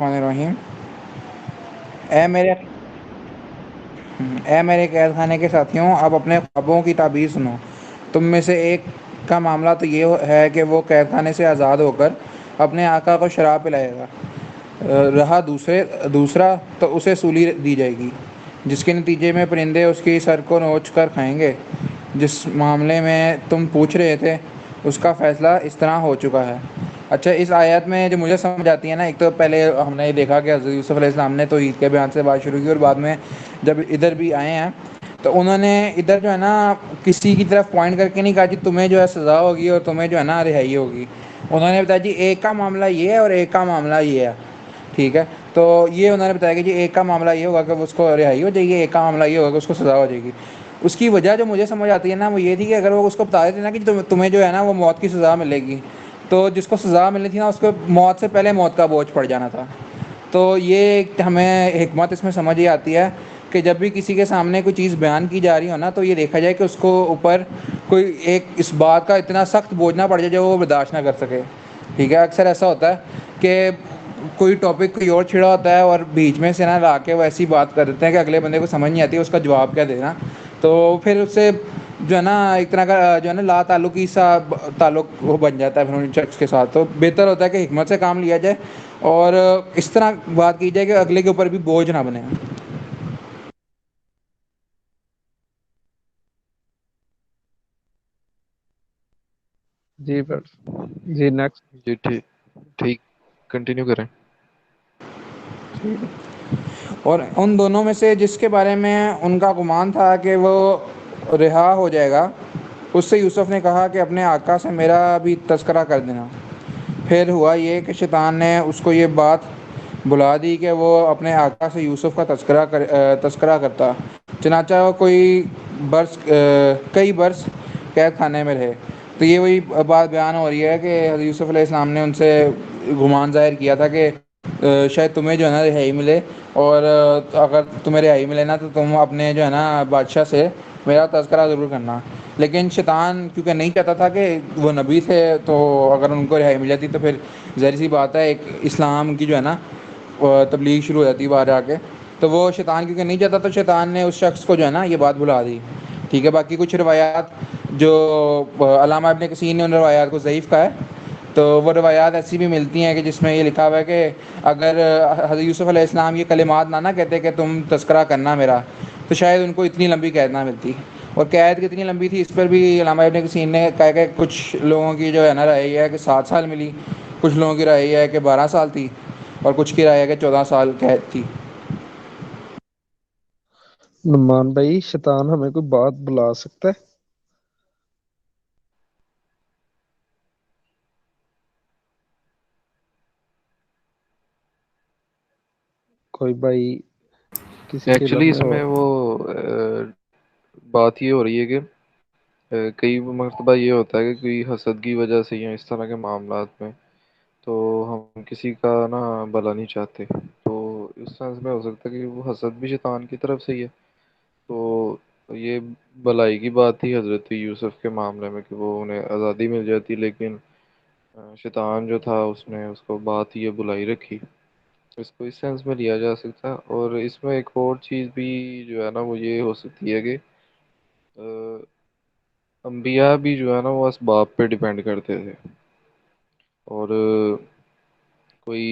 الرحمن الرحیم۔ اے میرے اے میرے قید خانے کے ساتھیوں، اب اپنے خوابوں کی تعبیر سنو۔ تم میں سے ایک کا معاملہ تو یہ ہے کہ وہ قید خانے سے آزاد ہو کر اپنے آقا کو شراب پلائے گا، رہا دوسرا تو اسے سولی دی جائے گی، جس کے نتیجے میں پرندے اس کی سر کو نوچ کر کھائیں گے۔ جس معاملے میں تم پوچھ رہے تھے اس کا فیصلہ اس طرح ہو چکا ہے۔ اچھا، اس آیت میں جو مجھے سمجھ آتی ہے نا، ایک تو پہلے ہم نے دیکھا کہ حضرت یوسف علیہ السلام نے تو عید کے بیان سے بات شروع کی، اور بعد میں جب ادھر بھی آئے ہیں تو انہوں نے ادھر جو ہے نا کسی کی طرف پوائنٹ کر کے نہیں کہا کہ تمہیں جو ہے سزا ہوگی اور تمہیں جو ہے نا رہائی ہوگی۔ انہوں نے بتایا جی ایک کا معاملہ یہ ہے اور ایک کا معاملہ یہ ہے، ٹھیک ہے؟ تو یہ انہوں نے بتایا کہ جی ایک کا معاملہ یہ ہوگا کہ اس کو رہائی ہو جائے گی، ایک کا معاملہ یہ ہوگا کہ اس کو سزا ہو جائے گی۔ اس کی وجہ جو مجھے سمجھ آتی ہے نا وہ یہ تھی کہ اگر وہ اس کو بتا دیتے نا کہ تمہیں جو ہے نا وہ موت کی سزا ملے گی، تو جس کو سزا ملنی تھی نا اس کو موت سے پہلے موت کا بوجھ پڑ جانا تھا۔ تو یہ ہمیں حکمت اس میں سمجھ ہی آتی ہے کہ جب بھی کسی کے سامنے کوئی چیز بیان کی جا رہی ہو نا تو یہ دیکھا جائے کہ اس کو اوپر کوئی ایک اس بات کا اتنا سخت بوجھ نہ پڑ جائے جو وہ برداشت نہ کر سکے، ٹھیک ہے؟ اکثر ایسا ہوتا ہے کہ کوئی ٹاپک کوئی اور چھڑا ہوتا ہے اور بیچ میں سے نہ لا کے وہ ایسی بات کر دیتے ہیں کہ اگلے بندے کو سمجھ نہیں آتی ہے اس کا جواب کیا دینا، تو پھر اس سے جو ہے نا ایک طرح کا جو ہے نا لا تعلقی سا تعلق وہ بن جاتا ہے پھر ان شخص کے ساتھ۔ تو بہتر ہوتا ہے کہ حکمت سے کام لیا جائے اور اس طرح بات کی جائے کہ اگلے کے اوپر بھی بوجھ نہ بنے۔ جی بس، جی نیکسٹ۔ جی ٹھیک ٹھیک کنٹینیو کریں۔ اور ان دونوں میں سے جس کے بارے میں ان کا گمان تھا کہ وہ رہا ہو جائے گا، اس سے یوسف نے کہا کہ اپنے آقا سے میرا بھی تذکرہ کر دینا۔ پھر ہوا یہ کہ شیطان نے اس کو یہ بات بلا دی کہ وہ اپنے آقا سے یوسف کا تذکرہ کرتا، چنانچہ وہ کئی برس قید خانے میں رہے۔ تو یہ وہی بات بیان ہو رہی ہے کہ حضرت یوسف علیہ السلام نے ان سے گمان ظاہر کیا تھا کہ شاید تمہیں جو ہے نا رہائی ملے، اور اگر تمہیں رہائی ملے نا تو تم اپنے جو ہے نا بادشاہ سے میرا تذکرہ ضرور کرنا۔ لیکن شیطان کیونکہ نہیں چاہتا تھا کہ وہ نبی تھے، تو اگر ان کو رہائی مل جاتی تو پھر ظاہر سی بات ہے ایک اسلام کی جو ہے نا تبلیغ شروع ہو جاتی باہر آ کے، تو وہ شیطان کیونکہ نہیں چاہتا تو شیطان نے اس شخص کو جو ہے نا یہ بات بلا دی، ٹھیک ہے؟ باقی کچھ روایات جو علامہ ابن کثیر نے ان روایات کو ضعیف کہا ہے، تو وہ روایات ایسی بھی ملتی ہیں کہ جس میں یہ لکھا ہوا ہے کہ اگر حضرت یوسف علیہ السلام یہ کلمات نہ کہتے کہ تم تذکرہ کرنا میرا، تو شاید ان کو اتنی لمبی قید نہ ملتی۔ اور قید کتنی لمبی تھی اس پر بھی علامہ ابن کثیر نے کہا کہ کچھ لوگوں کی جو ہے نا رائے یہ ہے کہ 7 سال ملی، کچھ لوگوں کی رائے یہ ہے کہ 12 سال تھی، اور کچھ کی رائے ہے کہ 14 سال قید تھی۔ نعمان بھائی، شیطان ہمیں کوئی بات بلا سکتا ہے؟ کوئی بھائی کسی کے علم ایکچولی میں اس ہو؟ میں وہ بات یہ ہو رہی ہے کہ کئی مرتبہ یہ ہوتا ہے کہ کوئی حسد کی وجہ سے یا اس طرح کے معاملات میں تو ہم کسی کا نا بھلا نہیں چاہتے، تو اس سینس میں ہو سکتا ہے کہ وہ حسد بھی شیطان کی طرف سے ہی ہے۔ تو یہ بلائی کی بات تھی حضرت یوسف کے معاملے میں کہ وہ انہیں آزادی مل جاتی، لیکن شیطان جو تھا اس نے اس کو بات یہ بلائی رکھی۔ اس کو اس سینس میں لیا جا سکتا ہے، اور اس میں ایک اور چیز بھی جو ہے نا وہ یہ ہو سکتی ہے کہ انبیاء بھی جو ہے نا وہ اسباب پہ ڈیپینڈ کرتے تھے، اور کوئی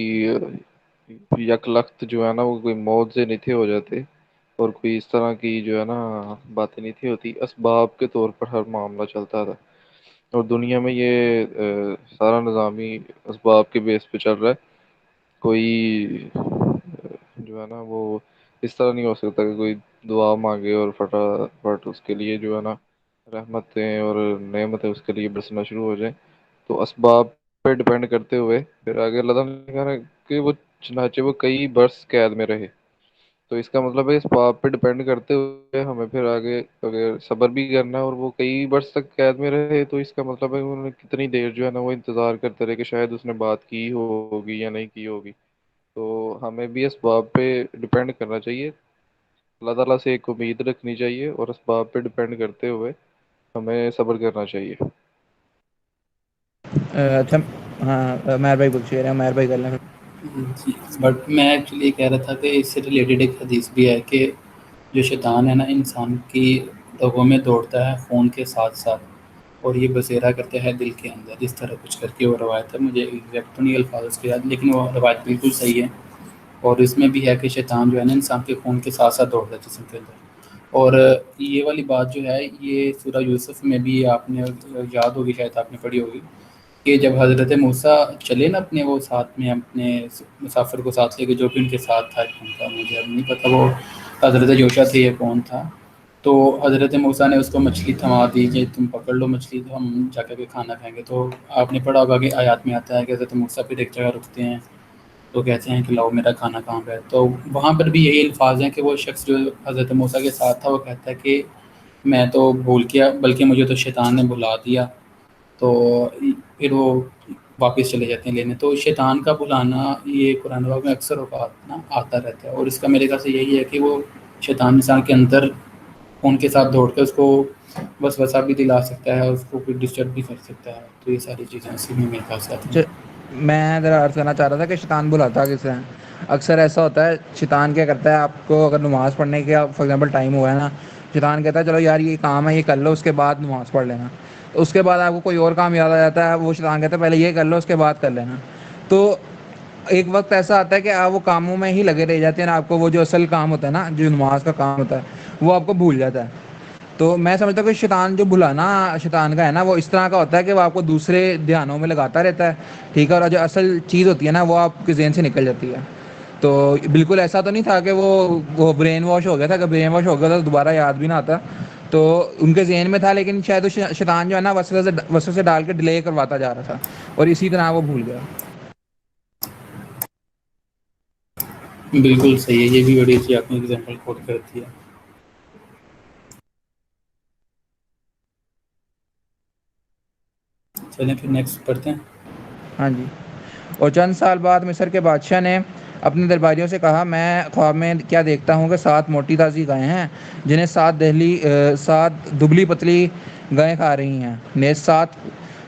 یک لخت جو ہے نا وہ کوئی موت سے نہیں تھے ہو جاتے، اور کوئی اس طرح کی جو ہے نا باتیں نہیں تھی ہوتی، اسباب کے طور پر ہر معاملہ چلتا تھا۔ اور دنیا میں یہ سارا نظام ہی اسباب کے بیس پہ چل رہا ہے۔ کوئی جو ہے نا وہ اس طرح نہیں ہو سکتا کہ کوئی دعا مانگے اور فٹافٹ اس کے لیے جو ہے نا رحمتیں اور نعمتیں اس کے لیے برسنا شروع ہو جائیں۔ تو اسباب پہ ڈیپینڈ کرتے ہوئے پھر آگے اللہ تعالیٰ نے کہا کہ وہ چنانچہ وہ کئی برس قید میں رہے، تو اس کا مطلب ہے اس بات پہ ڈیپینڈ کرتے ہوئے ہمیں پھر آگے اگر صبر بھی کرنا ہے، اور وہ کئی برس تک قید میں رہے تو اس کا مطلب ہے کہ انہوں نے کتنی دیر جو ہے نا وہ انتظار کرتے رہے کہ شاید اس نے بات کی ہوگی یا نہیں کی ہوگی۔ تو ہمیں بھی اس بات پہ ڈیپینڈ کرنا چاہیے، اللہ تعالیٰ سے ایک امید رکھنی چاہیے، اور اس بات پہ ڈیپینڈ کرتے ہوئے ہمیں صبر کرنا چاہیے۔ اچھا، ہاں مہر بھائی پوچھیے، مہر بھائی کر لیں۔ جی، بٹ میں ایکچولی یہ کہہ رہا تھا کہ اس سے ریلیٹڈ ایک حدیث بھی ہے کہ جو شیطان ہے نا انسان کی رگوں میں دوڑتا ہے خون کے ساتھ ساتھ، اور یہ بسیرا کرتا ہے دل کے اندر، اس طرح کچھ کر کے وہ روایت ہے، مجھے ایگزیکٹ تو نہیں الفاظ اس کے یاد، لیکن وہ روایت بالکل صحیح ہے۔ اور اس میں بھی ہے کہ شیطان جو ہے نا انسان کے خون کے ساتھ ساتھ دوڑتا ہے جسم کے اندر۔ اور یہ والی بات جو ہے یہ سورہ یوسف میں بھی آپ نے یاد ہوگی، شاید آپ نے پڑھی ہوگی، کہ جب حضرت موسیٰ چلے نا اپنے وہ ساتھ میں اپنے مسافر کو ساتھ لے کے، جو کہ ان کے ساتھ تھا، ان کا مجھے اب نہیں پتہ وہ حضرت یوشع تھے یا کون تھا، تو حضرت موسیٰ نے اس کو مچھلی تھما دی کہ تم پکڑ لو مچھلی تو ہم جا کر کے کھانا کھائیں گے۔ تو آپ نے پڑھا ہوگا کہ آیات میں آتا ہے کہ حضرت موسیٰ پھر ایک جگہ رکتے ہیں تو کہتے ہیں کہ لاؤ میرا کھانا کہاں پہ ہے، تو وہاں پر بھی یہی الفاظ ہیں کہ وہ شخص جو حضرت موسیٰ کے ساتھ تھا وہ کہتا ہے کہ میں تو بھول گیا، بلکہ مجھے تو شیطان نے بھلا دیا، تو پھر وہ واپس چلے جاتے ہیں لینے۔ تو شیطان کا بلانا یہ قرآن پاک میں اکثر اوقات نا آتا رہتا ہے، اور اس کا میرے خیال سے یہی ہے کہ وہ شیطان انسان کے اندر ان کے ساتھ دوڑ کے اس کو وسوسہ بھی دلا سکتا ہے، اس کو کوئی ڈسٹرب بھی کر سکتا ہے، تو یہ ساری چیزیں اسی میں میرے خیال سے آتی ہیں۔ میں ذرا عرض کرنا چاہ رہا تھا کہ شیطان بلاتا کسے ہیں۔ اکثر ایسا ہوتا ہے شیطان کیا کرتا ہے، آپ کو اگر نماز پڑھنے کا فار ایگزامپل ٹائم ہوا ہے نا، شیطان کہتا ہے چلو یار یہ کام ہے یہ کر لو، اس کے بعد نماز پڑھ لینا، تو اس کے بعد آپ کو کوئی اور کام یاد آ جاتا ہے، وہ شیطان کہتا ہے پہلے یہ کر لو اس کے بعد کر لینا، تو ایک وقت ایسا آتا ہے کہ آپ وہ کاموں میں ہی لگے رہ جاتے ہیں، آپ کو وہ جو اصل کام ہوتا ہے نا، جو نماز کا کام ہوتا ہے وہ آپ کو بھول جاتا ہے۔ تو میں سمجھتا ہوں کہ شیطان جو بھلانا شیطان کا ہے نا، وہ اس طرح کا ہوتا ہے کہ وہ آپ کو دوسرے دھیانوں میں لگاتا رہتا ہے، ٹھیک ہے، اور جو اصل چیز ہوتی ہے نا وہ آپ کے ذہن سے نکل جاتی ہے۔ تو بالکل ایسا تو نہیں تھا کہ وہ برین واش ہو گیا تھا، اگر برین واش ہو گیا تھا تو دوبارہ یاد بھی نہ آتا، تو ان کے ذہن میں تھا، لیکن شاید وہ شیطان جو ہے نا وسوسے ڈال کے ڈیلے کرواتا جا رہا تھا، اور اسی طرح وہ بھول گیا۔ بالکل صحیح ہے، یہ بھی بڑی اچھی آپ نے اگزامپل کوٹ کرتی ہے۔ چلیں پھر نیکسٹ پڑھتے ہیں۔ ہاں جی۔ اور چند سال بعد مصر کے بادشاہ نے اپنے درباریوں سے کہا، میں خواب میں کیا دیکھتا ہوں کہ 7 موٹی تازی گائیں ہیں جنہیں 7 دبلی پتلی گائیں کھا رہی ہیں، نیز 7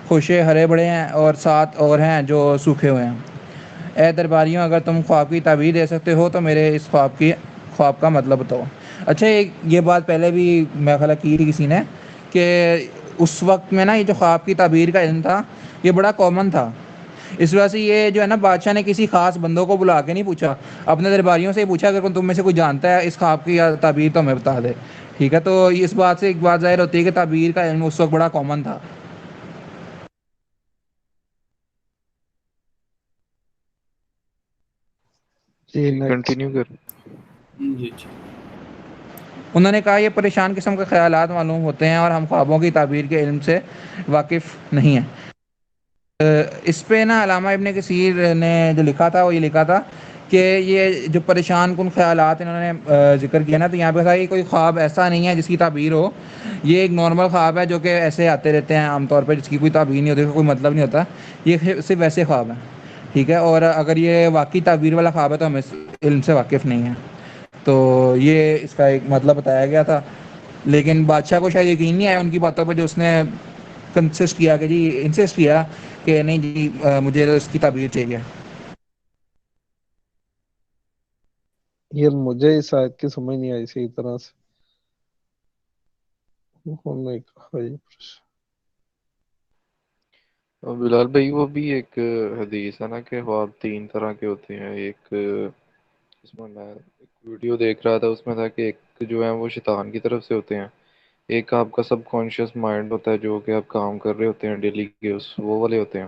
خوشے ہرے بڑے ہیں اور 7 اور ہیں جو سوکھے ہوئے ہیں۔ اے درباریوں، اگر تم خواب کی تعبیر دے سکتے ہو تو میرے اس خواب کا مطلب بتاؤ۔ اچھا یہ بات پہلے بھی میرا خیال کی تھی کسی نے، کہ اس وقت میں نا یہ جو خواب کی تعبیر کا علم تھا یہ بڑا کامن تھا، اس وجہ سے یہ جو ہے نا بادشاہ نے کسی خاص بندوں کو بلا کے نہیں پوچھا، اپنے درباریوں سے ہی پوچھا اگر تم میں سے کوئی جانتا ہے اس خواب کی تعبیر تو ہمیں بتا دے، ٹھیک ہے۔ تو اس بات سے ایک بات ظاہر ہوتی ہے کہ تعبیر کا علم اس وقت بڑا کامن تھا۔ جی جی نیکسٹ۔ کنٹینیو کر۔ جی جی۔ انہوں نے کہا یہ پریشان قسم کے خیالات معلوم ہوتے ہیں اور ہم خوابوں کی تعبیر کے علم سے واقف نہیں ہیں۔ اس پہ نا علامہ ابن کثیر نے جو لکھا تھا وہ یہ لکھا تھا کہ یہ جو پریشان کن خیالات انہوں نے ذکر کیا نا، تو یہاں پہ تھا کہ کوئی خواب ایسا نہیں ہے جس کی تعبیر ہو، یہ ایک نارمل خواب ہے جو کہ ایسے آتے رہتے ہیں عام طور پہ، جس کی کوئی تعبیر نہیں ہوتی، کوئی مطلب نہیں ہوتا، یہ صرف ویسے خواب ہیں، ٹھیک ہے۔ اور اگر یہ واقعی تعبیر والا خواب ہے تو ہم اس علم سے واقف نہیں ہیں، تو یہ اس کا ایک مطلب بتایا گیا تھا، لیکن بادشاہ کو شاید یقین نہیں آیا ان کی باتوں پہ، جو اس نے کنسسٹ کیا کہ جی انسسٹ کیا کہ نہیں جی مجھے تو اس کی تعبیر چاہیے۔ یہ مجھے اس آیت کی سمجھ نہیں آئی صحیح طرح سے، انہوں نے کہا یہ اور بلال بھائی وہ بھی ایک حدیث ہے نا کہ خواب 3 طرح کے ہوتے ہیں، ایک اس میں میں ایک ویڈیو دیکھ رہا تھا، اس میں تھا کہ ایک جو ہے وہ شیطان کی طرف سے ہوتے ہیں، ایک آپ کا سب کانشیس مائنڈ ہوتا ہے جو کہ آپ کام کر رہے ہوتے ہیں ڈیلی کے وہ والے ہوتے ہیں،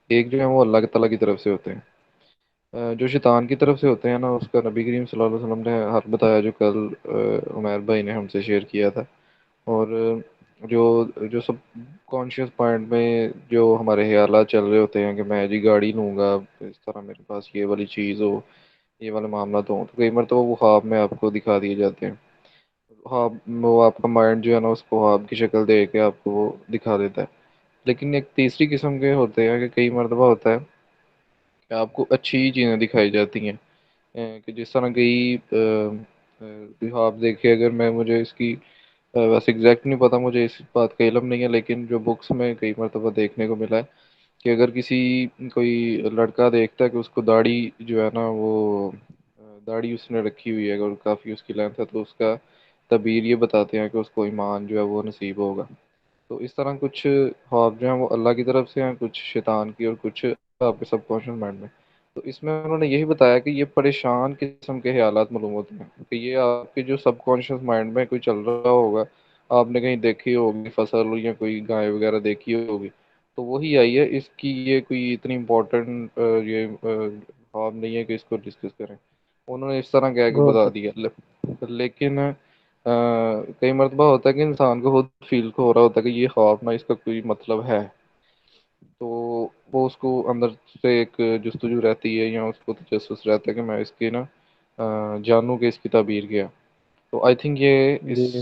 ایک جو ہے وہ اللہ تعالیٰ کی طرف سے ہوتے ہیں۔ جو شیطان کی طرف سے ہوتے ہیں نا اس کا نبی کریم صلی اللہ علیہ وسلم نے حق بتایا، جو کل عمیر بھائی نے ہم سے شیئر کیا تھا، اور جو جو سب کانشیس مائنڈ میں جو ہمارے خیالات چل رہے ہوتے ہیں کہ میں جی گاڑی لوں گا، اس طرح میرے پاس یہ والی چیز ہو، یہ والے معاملات ہوں، تو کئی مرتبہ وہ خواب میں آپ کو دکھا دیے جاتے ہیں، خواب وہ آپ کا مائنڈ جو ہے نا اس کو خواب کی شکل دے کے آپ کو وہ دکھا دیتا ہے۔ لیکن ایک تیسری قسم کے ہوتے ہیں کہ کئی مرتبہ ہوتا ہے کہ آپ کو اچھی چیزیں دکھائی جاتی ہیں، کہ جس طرح کئی خواب دیکھے، اگر میں مجھے اس کی ویسے ایگزیکٹ نہیں پتا، مجھے اس بات کا علم نہیں ہے، لیکن جو بکس میں کئی مرتبہ دیکھنے کو ملا ہے کہ اگر کوئی لڑکا دیکھتا ہے کہ اس کو داڑھی جو ہے نا وہ داڑھی اس نے رکھی ہوئی ہے اور کافی اس کی لینتھ ہے، تو اس کا تعبیر یہ بتاتے ہیں کہ اس کو ایمان جو ہے وہ نصیب ہوگا۔ تو اس طرح کچھ خواب جو ہیں وہ اللہ کی طرف سے ہیں، کچھ شیطان کی، اور کچھ آپ کے سب کانشیس مائنڈ میں۔ تو اس میں انہوں نے یہی بتایا کہ یہ پریشان قسم کے خیالات معلوم ہوتے ہیں، کہ یہ آپ کے جو سب کانشیس مائنڈ میں کوئی چل رہا ہوگا، آپ نے کہیں دیکھی ہوگی فصل یا کوئی گائے وغیرہ دیکھی ہوگی، تو وہی آئی ہے۔ اس کی یہ کوئی اتنی امپورٹنٹ یہ خواب نہیں ہے کہ اس کو ڈسکس کریں، انہوں نے اس طرح کہہ کے غور بتا کر دیا۔ لیکن کئی مرتبہ ہوتا ہے کہ انسان کو خود فیل ہو رہا ہوتا ہے کہ یہ خواب نہ اس کا کوئی مطلب ہے، تو وہ اس کو اندر سے ایک جستجو رہتی ہے، یا اس کو تجسس رہتا ہے کہ میں اس کی نا جانوں کہ اس کی تعبیر کیا۔ تو آئی تھنک یہ اس جی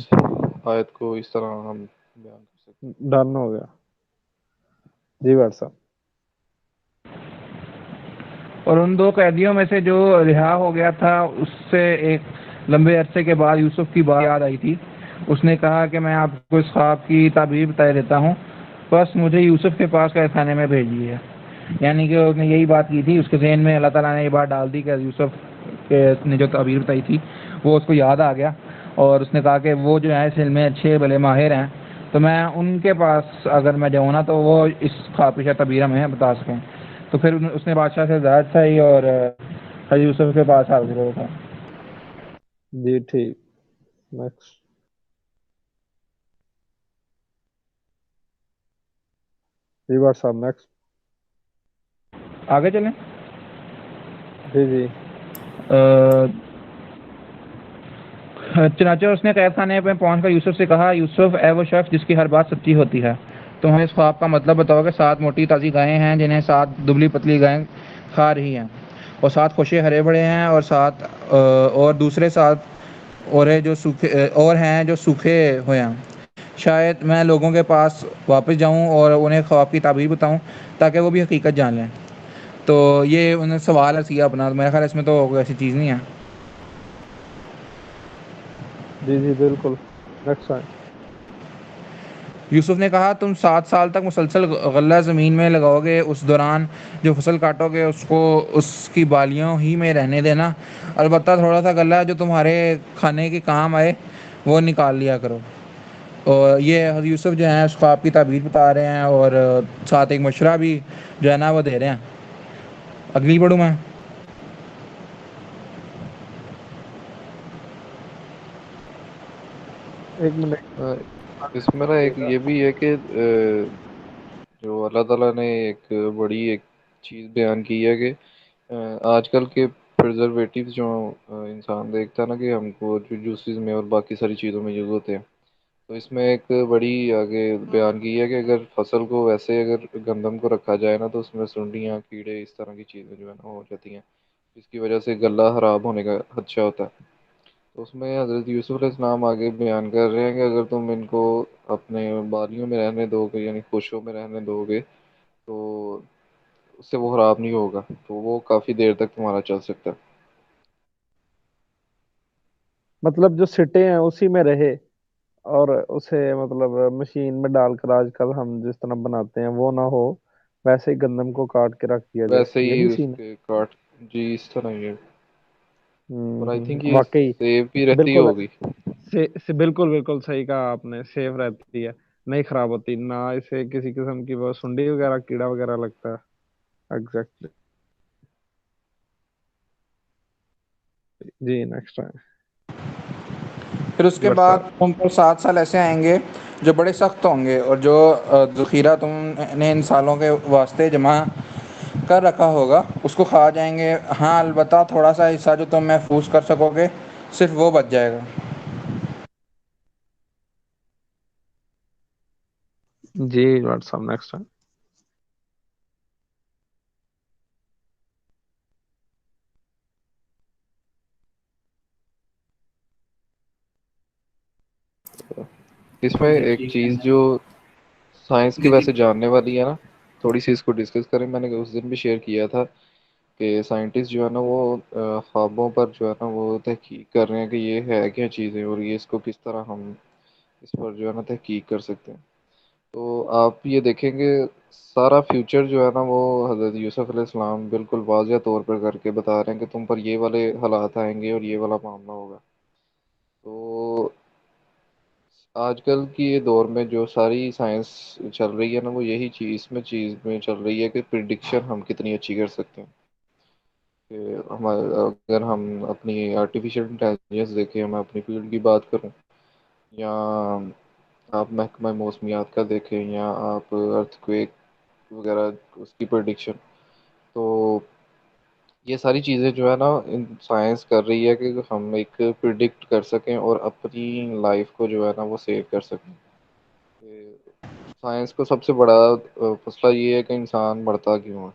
آیت کو اس طرح ہم بیان کر سکتے ڈن ہو گیا جی بھائی صاحب۔ اور ان دو قیدیوں میں سے جو رہا ہو گیا تھا، اس سے ایک لمبے عرصے کے بعد یوسف کی بات یاد آئی تھی۔ اس نے کہا کہ میں آپ کو اس خواب کی تعبیر بتا دیتا ہوں، بس مجھے یوسف کے پاس قید خانے میں بھیجیے۔ یعنی کہ اس نے یہی بات کی تھی، اس کے ذہن میں اللہ تعالیٰ نے یہ بات ڈال دی کہ یوسف نے جو تعبیر بتائی تھی وہ اس کو یاد آ گیا، اور اس نے کہا کہ وہ جو ہے اس علم میں اچھے بھلے ماہر ہیں، تو میں ان کے پاس اگر میں جاؤں نا تو وہ اس خواب کی تعبیر ہمیں بتا سکیں۔ تو پھر اس نے بادشاہ سے ہدایت چاہی اور حضرت یوسف کے پاس حاضر ہوا تھا۔ جی ٹھیک، نیکسٹ جی بھائی صاحب، نیکسٹ آگے چلیں۔ جی جی چنانچہ اس نے قید خانے پہ پہنچ کر یوسف سے کہا، یوسف اے وہ شخص جس کی ہر بات سچی ہوتی ہے، تم ہمیں اس خواب کا مطلب بتاؤ کہ 7 موٹی تازی گائیں ہیں جنہیں 7 دبلی پتلی گائیں کھا رہی ہیں، اور 7 خوشے ہرے بڑے ہیں، اور 7 اور دوسرے 7 اور ہیں جو سوکھے ہوئے ہیں۔ شاید میں لوگوں کے پاس واپس جاؤں اور انہیں خواب کی تعبیر بتاؤں تاکہ وہ بھی حقیقت جان لیں۔ تو یہ انہیں سوال ہے سیا اپنا، میرا خیال اس میں تو کوئی ایسی چیز نہیں ہے۔ جی جی بالکل، نیکسٹ آئیں۔ یوسف نے کہا، تم 7 سال تک مسلسل غلہ زمین میں لگاؤ گے، اس دوران جو فصل کاٹو گے اس کو اس کی بالیوں ہی میں رہنے دینا، البتہ تھوڑا سا غلہ جو تمہارے کھانے کے کام آئے وہ نکال لیا کرو۔ اور یہ حضرت یوسف جو ہیں اس خواب کی تعبیر بتا رہے ہیں، اور ساتھ ایک مشورہ بھی جو ہے نا وہ دے رہے ہیں۔ اگلی پڑھوں میں؟ ایک منٹ ہیں۔ اس میں نا ایک یہ بھی ہے کہ جو اللہ تعالیٰ نے ایک بڑی ایک چیز بیان کی ہے کہ آج کل کے پرزرویٹیوز جو انسان دیکھتا ہے نا کہ ہم کو جو جوسز میں اور باقی ساری چیزوں میں یوز ہوتے ہیں، تو اس میں ایک بڑی آگے بیان کی ہے کہ اگر فصل کو ویسے اگر گندم کو رکھا جائے نا تو اس میں سنڈیاں کیڑے اس طرح کی چیزیں جو ہے نا ہو جاتی ہیں، جس کی وجہ سے غلہ خراب ہونے کا خدشہ ہوتا ہے۔ تو اس میں حضرت یوسف علیہ السلام آگے بیان کر رہے ہیں کہ اگر تم ان کو اپنے بالیوں میں رہنے دو گے، یعنی خوشوں میں رہنے دو گے، تو اس سے وہ خراب نہیں ہوگا، تو وہ کافی دیر تک تمہارا چل سکتا ہے۔ مطلب جو سٹے ہیں اسی میں رہے، اور اسے مطلب مشین میں ڈال کر آج کل ہم جس طرح بناتے ہیں وہ نہ ہو، ویسے ہی گندم کو کاٹ کے رکھ دیا جائے، ویسے ہی یہی اس سین کے کاٹ، جی اس طرح ہی ہے۔ اور آئی تھنک ہے یہ واقعی سیو بھی رہتی بالکل ہوگی۔ بالکل بالکل صحیح کہا آپ نے، سیف رہتی ہے، نہیں خراب ہوتی، نہ اسے کسی قسم کی وہ سنڈی وغیرہ کیڑا وغیرہ لگتا ہے۔ ایگزیکٹلی جی نیکسٹ ٹائم پھر اس جی کے بٹ بعد صاحب۔ تم پر 7 سال ایسے آئیں گے جو بڑے سخت ہوں گے، اور جو ذخیرہ تم نے ان سالوں کے واسطے جمع کر رکھا ہوگا اس کو کھا جائیں گے، ہاں البتہ تھوڑا سا حصہ جو تم محفوظ کر سکو گے صرف وہ بچ جائے گا۔ جی بٹ صاحب، نیکسٹ ٹائم اس میں جی ایک ٹھیک ہے، چیز میں جو سائنس کی جی جی ویسے جاننے والی ہے نا، تھوڑی سی اس کو ڈسکس کریں۔ میں نے اس دن بھی شیئر کیا تھا کہ سائنٹسٹ جو ہے نا وہ خوابوں پر جو ہے نا وہ تحقیق کر رہے ہیں کہ یہ ہے کیا چیزیں، اور یہ اس کو کس طرح ہم اس پر جو ہے نا تحقیق کر سکتے ہیں۔ تو آپ یہ دیکھیں گے سارا فیوچر جو ہے نا وہ حضرت یوسف علیہ السلام بالکل واضح طور پر کر کے بتا رہے ہیں کہ تم پر یہ والے حالات آئیں گے اور یہ والا معاملہ ہوگا. تو آج کل کی یہ دور میں جو ساری سائنس چل رہی ہے نا وہ یہی چیز میں چل رہی ہے کہ پریڈکشن ہم کتنی اچھی کر سکتے ہیں. کہ اگر ہم اپنی آرٹیفیشیل انٹیلیجنس دیکھیں، میں اپنی فیلڈ کی بات کروں، یا آپ محکمہ موسمیات کا دیکھیں، یا آپ ارتھ کویک وغیرہ اس کی پریڈکشن، تو یہ ساری چیزیں جو ہے نا سائنس کر رہی ہے کہ ہم ایک پریڈکٹ کر سکیں اور اپنی لائف کو جو ہے نا وہ سیو کر سکیں. کہ سائنس کو سب سے بڑا مسئلہ یہ ہے کہ انسان مرتا کیوں ہے.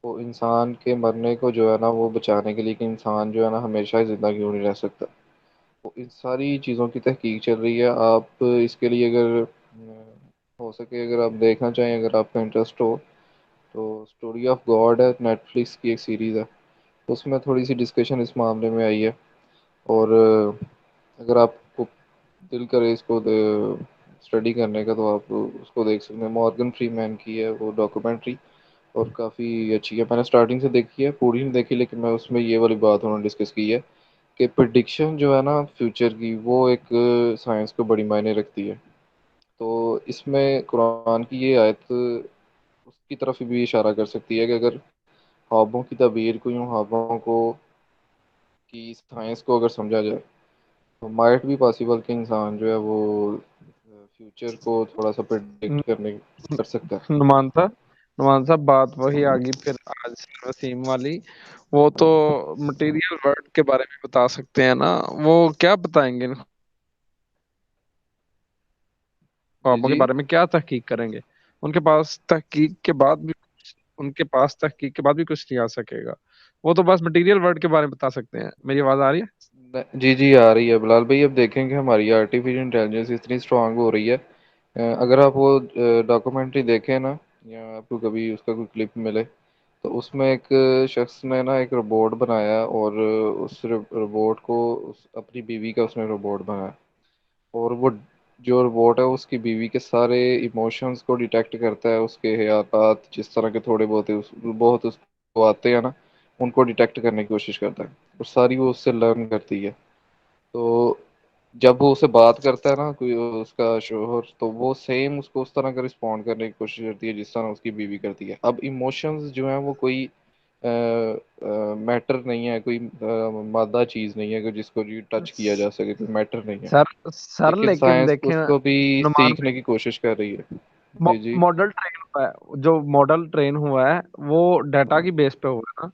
تو انسان کے مرنے کو جو ہے نا وہ بچانے کے لیے کہ انسان جو ہے نا ہمیشہ زندہ کیوں نہیں رہ سکتا. تو ان ساری چیزوں کی تحقیق چل رہی ہے. آپ اس کے لیے اگر ہو سکے، اگر آپ دیکھنا چاہیں، اگر آپ کا انٹرسٹ ہو، تو اسٹوری آف گاڈ ہے، نیٹ فلکس کی ایک سیریز ہے، اس میں تھوڑی سی ڈسکشن اس معاملے میں آئی ہے. اور اگر آپ کو دل کرے اس کو اسٹڈی کرنے کا تو آپ اس کو دیکھ سکتے ہیں. مارگن فری مین کی ہے وہ ڈاکومنٹری، اور کافی اچھی ہے. میں نے اسٹارٹنگ سے دیکھی ہے، پوری نہیں دیکھی، لیکن میں اس میں یہ والی بات انہوں نے ڈسکس کی ہے کہ پریڈکشن جو ہے نا فیوچر کی، وہ ایک سائنس کو بڑی معنی رکھتی ہے. تو اس میں قرآن کی یہ آیت اس کی طرف بھی اشارہ کر سکتی ہے کہ اگر خوابوں کی تعبیر کو، یوں خوابوں کو کی سائنس کو اگر سمجھا جائے تو مائٹ بھی پاسبل کہ انسان جو ہے وہ فیوچر کو تھوڑا سا پرڈکٹ کر سکتا ہے. نمان صاحب بات وہی آگی پھر آج وسیم والی. وہ تو مٹیریل ورلڈ کے بارے میں بتا سکتے ہیں نا، وہ کیا بتائیں گے؟ جی خوابوں کے جی بارے میں کیا تحقیق کریں گے؟ ان کے پاس تحقیق کے بعد بھی کچھ نہیں آ سکے گا. وہ تو بس مٹیریل ورلڈ کے بارے میں بتا سکتے ہیں. میری آواز آ رہی ہے؟ جی جی آ رہی ہے بلال بھائی. اب دیکھیں کہ ہماری آرٹیفیشل انٹیلیجنس اتنی اسٹرانگ ہو رہی ہے. اگر آپ وہ ڈاکومنٹری دیکھیں نا، یا آپ کو کبھی اس کا کوئی کلپ ملے، تو اس میں ایک شخص نے نا ایک روبوٹ بنایا، اور اس روبوٹ کو اپنی بیوی کا اس نے روبوٹ بنایا، اور وہ جو روبوٹ ہے اس کی بیوی کے سارے ایموشنز کو ڈیٹیکٹ کرتا ہے. اس کے حیاتات جس طرح کے تھوڑے بہت اس کو آتے ہیں نا، ان کو ڈیٹیکٹ کرنے کی کوشش کرتا ہے، اور ساری وہ اس سے لرن کرتی ہے. تو جب وہ اسے بات کرتا ہے نا کوئی اس کا شوہر، تو وہ سیم اس کو اس طرح کا رسپونڈ کرنے کی کوشش کرتی ہے جس طرح اس کی بیوی کرتی ہے. اب ایموشنز جو ہیں وہ کوئی میٹر نہیں ہے، کوئی مادہ چیز نہیں ہے کہ جس کو ٹچ کیا جا سکے، کوئی میٹر نہیں ہے. سر لیکن لیکن سائنس دیکھیں اس کو بھی نمان سیکھنے کی کوشش کر رہی ہے. جی جی ماڈل ٹرین ہوا ہے، جو ماڈل ٹرین ہوا ہے وہ ڈیٹا کی بیس پہ ہوا ہے نا.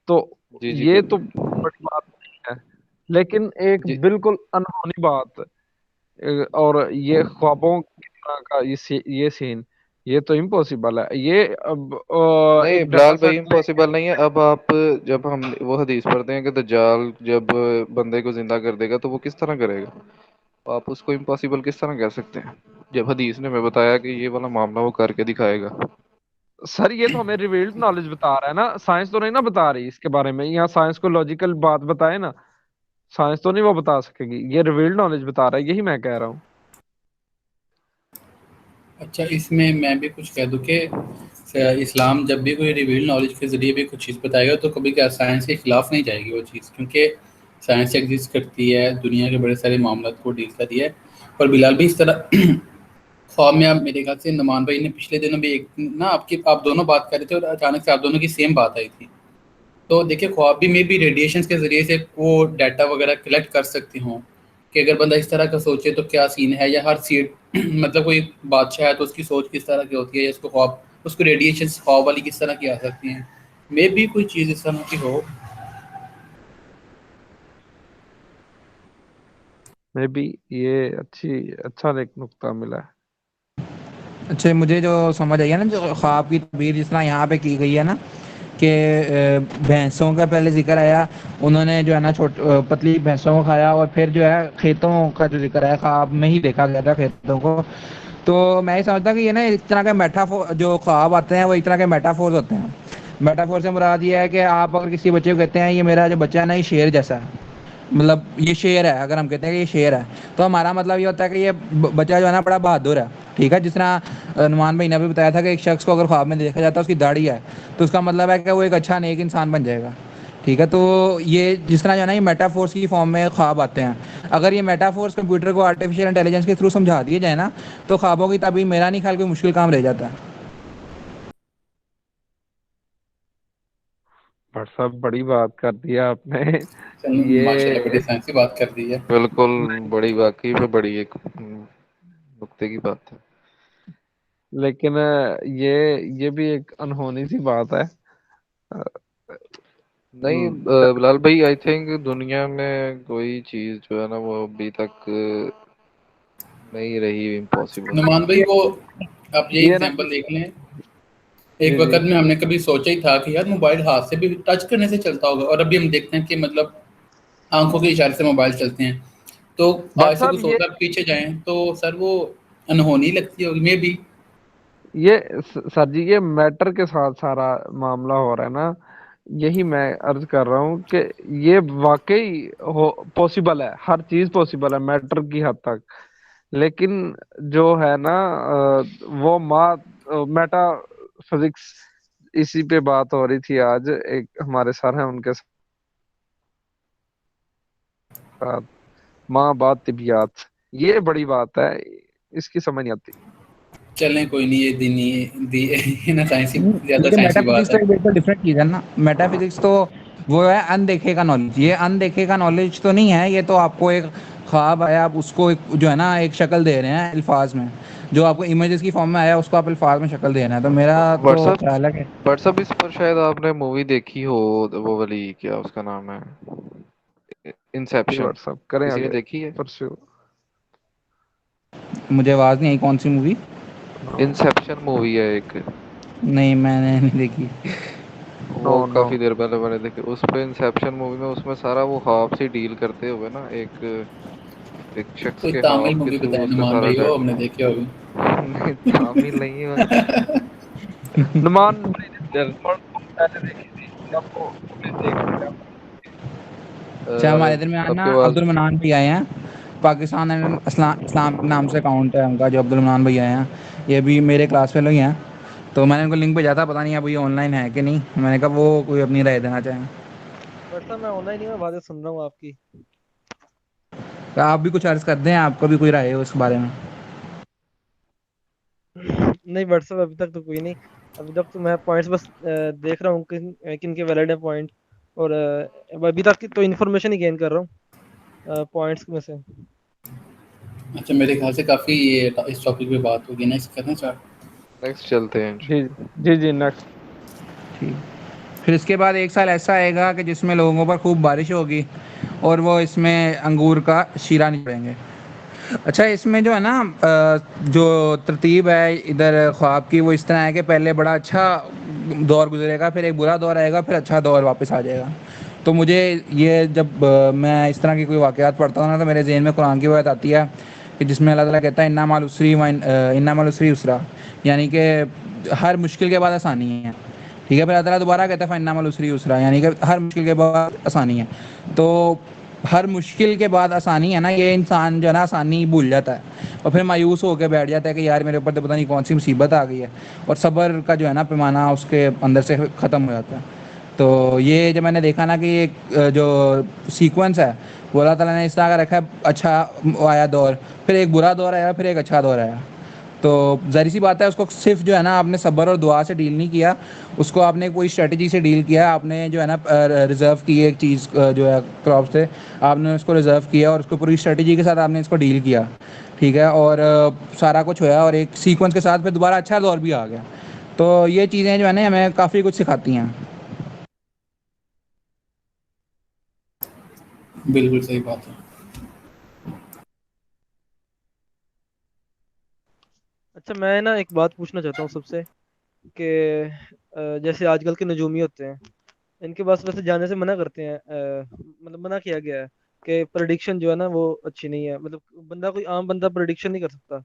تو جی جی یہ تو بالکل. بڑی بات نہیں ہے، لیکن ایک جی بالکل انہونی بات، اور یہ خوابوں کی طرح کا یہ سین، یہ تو امپوسیبل ہے. یہ اب نہیں ایک ڈیٹا بلال بھائی، سیٹ لیں امپاسبل نہیں ہے. اب آپ جب ہم وہ حدیث پڑھتے ہیں کہ دجال جب بندے کو زندہ کر دے گا تو وہ کس طرح کرے گا، آپ اس کو امپاسبل کس طرح کہہ سکتے ہیں جب حدیث نے ہمیں بتایا کہ یہ والا معاملہ وہ کر کے دکھائے گا. سر یہ تو ہمیں ریویلڈ نالج بتا رہا ہے نا، سائنس تو نہیں نا بتا رہی اس کے بارے میں. یہاں سائنس کو لاجیکل بات بتائے نا، سائنس تو نہیں وہ بتا سکے گی، یہ ریویلڈ نالج بتا رہا ہے، یہی میں کہہ رہا ہوں. اچھا، اس میں بھی کچھ کہہ دوں کہ اسلام جب بھی کوئی ریویل نالج کے ذریعے بھی کچھ چیز بتائے گا تو کبھی کیا سائنس کے خلاف نہیں جائے گی وہ چیز، کیونکہ سائنس ایگزسٹ کرتی ہے، دنیا کے بڑے سارے معاملات کو ڈیل کر دیا ہے. اور بلال بھی اس طرح خواب میں آپ میرے خیال سے نمان بھائی نے پچھلے دنوں بھی ایک نا آپ دونوں بات کر رہے تھے، اور اچانک سے آپ دونوں کی سیم بات آئی تھی. تو دیکھیں خوابی میں بھی ریڈیشنز کے ذریعے سے وہ ڈیٹا وغیرہ کلیکٹ کر سکتے ہوں کہ اگر بندہ اس طرح کا سوچے تو کیا سین ہے، یا ہر سیٹ مطلب کوئی بادشاہ ہے تو اس کی سوچ کس طرح کی ہوتی ہے، یا اس کو خواب، اس کو ریڈیشنز خواب والی کس طرح کی آ سکتی ہیں. میں بھی کوئی چیز اس طرح کی ہو. میں بھی یہ اچھا ایک نقطہ ملا ہے. اچھا، مجھے جو سمجھ آئی ہے نا، جو خواب کی تعبیر جس طرح یہاں پہ کی گئی ہے نا، کہ بھینسوں کا پہلے ذکر آیا، انہوں نے جو ہے نا پتلی بھینسوں کو کھایا، اور پھر جو ہے کھیتوں کا جو ذکر ہے خواب میں ہی دیکھا گیا تھا کھیتوں کو. تو میں یہ سمجھتا کہ یہ نا اس طرح کے جو خواب آتے ہیں وہ اس طرح کے میٹافورز ہوتے ہیں. میٹافور سے مراد یہ ہے کہ آپ اگر کسی بچے کو کہتے ہیں یہ میرا جو بچہ ہے نا یہ شیر جیسا ہے، مطلب یہ شعر ہے، اگر ہم کہتے ہیں کہ یہ شعر ہے تو ہمارا مطلب یہ ہوتا ہے کہ یہ بچہ جو ہے نا بڑا بہادر ہے، ٹھیک ہے. جس طرح نعمان بھائی نے بھی بتایا تھا کہ ایک شخص کو اگر خواب میں دیکھا جاتا ہے اس کی داڑھی ہے تو اس کا مطلب ہے کہ وہ ایک اچھا نیک انسان بن جائے گا، ٹھیک ہے. تو یہ جس طرح جو ہے نا یہ میٹافورس کی فارم میں خواب آتے ہیں، اگر یہ میٹافورس کمپیوٹر کو آرٹیفیشیل انٹیلیجنس کے تھرو سمجھا دیے جائے نا تو خوابوں کی تعبیر میرا نہیں خیال کوئی مشکل کام رہ جاتا ہے. بٹ صاحب بڑی بات کر دیا آپ نے. ماشاء اللہ بڑی یہ سائنسی بات کر دی ہے. بالکل بڑی، واقعی میں بڑی ایک نقطے کی بات ہے. لیکن یہ بھی ایک انہونی سی بات ہے. نہیں بلال بھائی، آئی تھنک دنیا میں کوئی چیز جو ہے نا وہ ابھی تک نہیں رہی امپاسبل. نعمان بھائی وہ آپ یہ یہ نا ایگزامپل دیکھ لیں، ایک جی جی وقت میں ہم نے کبھی سوچا ہی تھا کہ یار موبائل ہاتھ سے بھی ٹچ کرنے سے چلتا ہوگا، اور ابھی ہم دیکھتے ہیں کہ مطلب آنکھوں کے اشارے سے موبائل چلتے ہیں. تو بٹ آج سے صاحب کچھ 100 سال پیچھے جائیں تو سر وہ انہونی لگتی ہوگی میں بھی. سر جی یہ میٹر کے ساتھ سارا معاملہ ہو رہا ہے نا. یہی میں عرض کر رہا ہوں کہ یہ واقعی پاسبل ہے، ہر چیز پاسبل ہے میٹر کی حد تک. لیکن جو ہے نا وہ میٹا فزکس، اسی پہ بات ہو رہی تھی آج. ایک ہمارے سر ہیں ان کے ساتھ ماں بات طبیعت، یہ بڑی بات ہے، اس کی سمجھ نہیں آتی. چلیں کوئی نہیں، یہ دینی نا سائنسی زیادہ لیکن میٹا سائنسی فزکس بات تو ہے. ایک بالکل ڈفرینٹ چیز ہے نا. میٹا فزکس تو وہ ہے اندیکھے کا نالج، یہ اندیکھے کا نالج تو نہیں ہے. یہ تو آپ کو ایک خواب ہے، آپ اس کو جو ہے نا ایک شکل دے رہے ہیں الفاظ میں، جو آپ کو امیجز کی فارم میں آیا اس کو آپ الفاظ میں شکل دے رہے ہیں. تو میرا تو خیال ہے کہ واٹس ایپ اس پر شاید آپ نے مووی دیکھی ہو، وہ والی کیا اس کا نام ہے، انسیپشن. واٹس ایپ کریں کسی نے آگے دیکھی ہے؟ پرسیو. مجھے آواز نہیں آئی، کون سی مووی؟ انسیپشن مووی ہے ایک، نہیں میں نے نہیں دیکھی. وہ نو نو کافی دیر پہلے میں نے دیکھی. اس پہ انسیپشن مووی میں اس میں سارا وہ خواب سے ڈیل کرتے ہوئے نا ایک شخص کوئی کے تامل خواب کے مووی تھرو بتائیں اس کا نعمان سارا بھائی، ہو ہم نے دیکھے ہوگی. نہیں تعمیل نہیں ہے. نمان بھائی نے تھوڑا پہلے دیکھی تھی، اب وہ ابھی دیکھ لیا. اچھا، ہمارے درمیان آپ نا کے پاس عبد المنان بھی آئے ہیں. پاکستان اسلام نام سے اکاؤنٹ ہے ان کا، جو عبد المنان بھائی آئے ہیں. یہ بھی میرے کلاس فیلو ہی ہیں. تو میں نے ان کو لنک بھیجا تھا، پتہ نہیں اب یہ آن لائن ہے کہ نہیں. میں نے کہا وہ کوئی اپنی رائے دینا چاہیں. بٹ صاحب میں آن لائن ہی میں باتیں سن رہا ہوں آپ کی. آپ بھی کچھ عرض کر دیں، آپ کو بھی کوئی رائے ہو اس بارے میں. نہیں بٹ صاحب ابھی تک تو کوئی نہیں. ابھی تک تو میں پوائنٹس بس دیکھ رہا ہوں کن کے ویلڈ ہے پوائنٹ. اور ابھی تک کی تو انفارمیشن ہی گین کر رہا ہوں پوائنٹس میں سے. اچھا میرے خیال سے کافی یہ اس ٹاپک پہ بات ہوگی نا، اس کرنا چاہ. نیکسٹ چلتے ہیں. جی جی جی نیکسٹ. ٹھیک. پھر اس کے بعد ایک سال ایسا آئے گا کہ جس میں لوگوں پر خوب بارش ہوگی اور وہ اس میں انگور کا شیرہ نہیں پڑیں گے. اچھا اس میں جو ہے نا جو ترتیب ہے ادھر خواب کی، وہ اس طرح ہے کہ پہلے بڑا اچھا دور گزرے گا، پھر ایک برا دور آئے گا، پھر اچھا دور واپس آ جائے گا. تو مجھے یہ جب میں اس طرح کی کوئی واقعات پڑھتا ہوں نا تو میرے ذہن میں قرآن کی بات آتی ہے کہ جس میں اللہ تعالیٰ کہتا ہے اِنَّ مَعَ الْعُسْرِ یُسْرًا، یعنی کہ ہر مشکل کے بعد آسانی ہے. ٹھیک ہے. پھر اللہ تعالیٰ دوبارہ کہتا ہے فَإِنَّ مَعَ الْعُسْرِ یُسْرًا، یعنی کہ ہر مشکل کے بعد آسانی ہے. تو ہر مشکل کے بعد آسانی ہے نا، یہ انسان جو ہے نا آسانی بھول جاتا ہے اور پھر مایوس ہو کے بیٹھ جاتا ہے کہ یار میرے اوپر تو پتہ نہیں کون سی مصیبت آ گئی ہے، اور صبر کا جو ہے نا پیمانہ اس کے اندر سے ختم ہو جاتا ہے. تو یہ جب میں نے دیکھا نا کہ ایک جو سیکوینس ہے وہ اللہ تعالیٰ نے اس طرح کا رکھا ہے، اچھا آیا دور، پھر ایک برا دور آیا، پھر ایک اچھا دور آیا. تو ظاہر سی بات ہے اس کو صرف جو ہے نا آپ نے صبر اور دعا سے ڈیل نہیں کیا، اس کو آپ نے کوئی اسٹریٹجی سے ڈیل کیا. آپ نے جو ہے نا ریزرو کی ایک چیز جو ہے کراپ سے، آپ نے اس کو ریزرو کیا اور اس کو پوری اسٹریٹجی کے ساتھ آپ نے اس کو ڈیل کیا. ٹھیک ہے. اور سارا کچھ ہوا اور ایک سیکوینس کے ساتھ پھر دوبارہ اچھا دور بھی آ گیا. تو یہ چیزیں جو ہے نا ہمیں کافی کچھ سکھاتی ہیں. بالکل صحیح بات ہے. اچھا میں نا ایک بات پوچھنا چاہتا ہوں سب سے کہ جیسے آج کل کے نجومی ہوتے ہیں، ان کے پاس ویسے جانے سے منع کرتے ہیں، مطلب منع کیا گیا ہے کہ پریڈکشن جو ہے نا وہ اچھی نہیں ہے. مطلب بندہ کوئی عام بندہ پریڈکشن نہیں کر سکتا.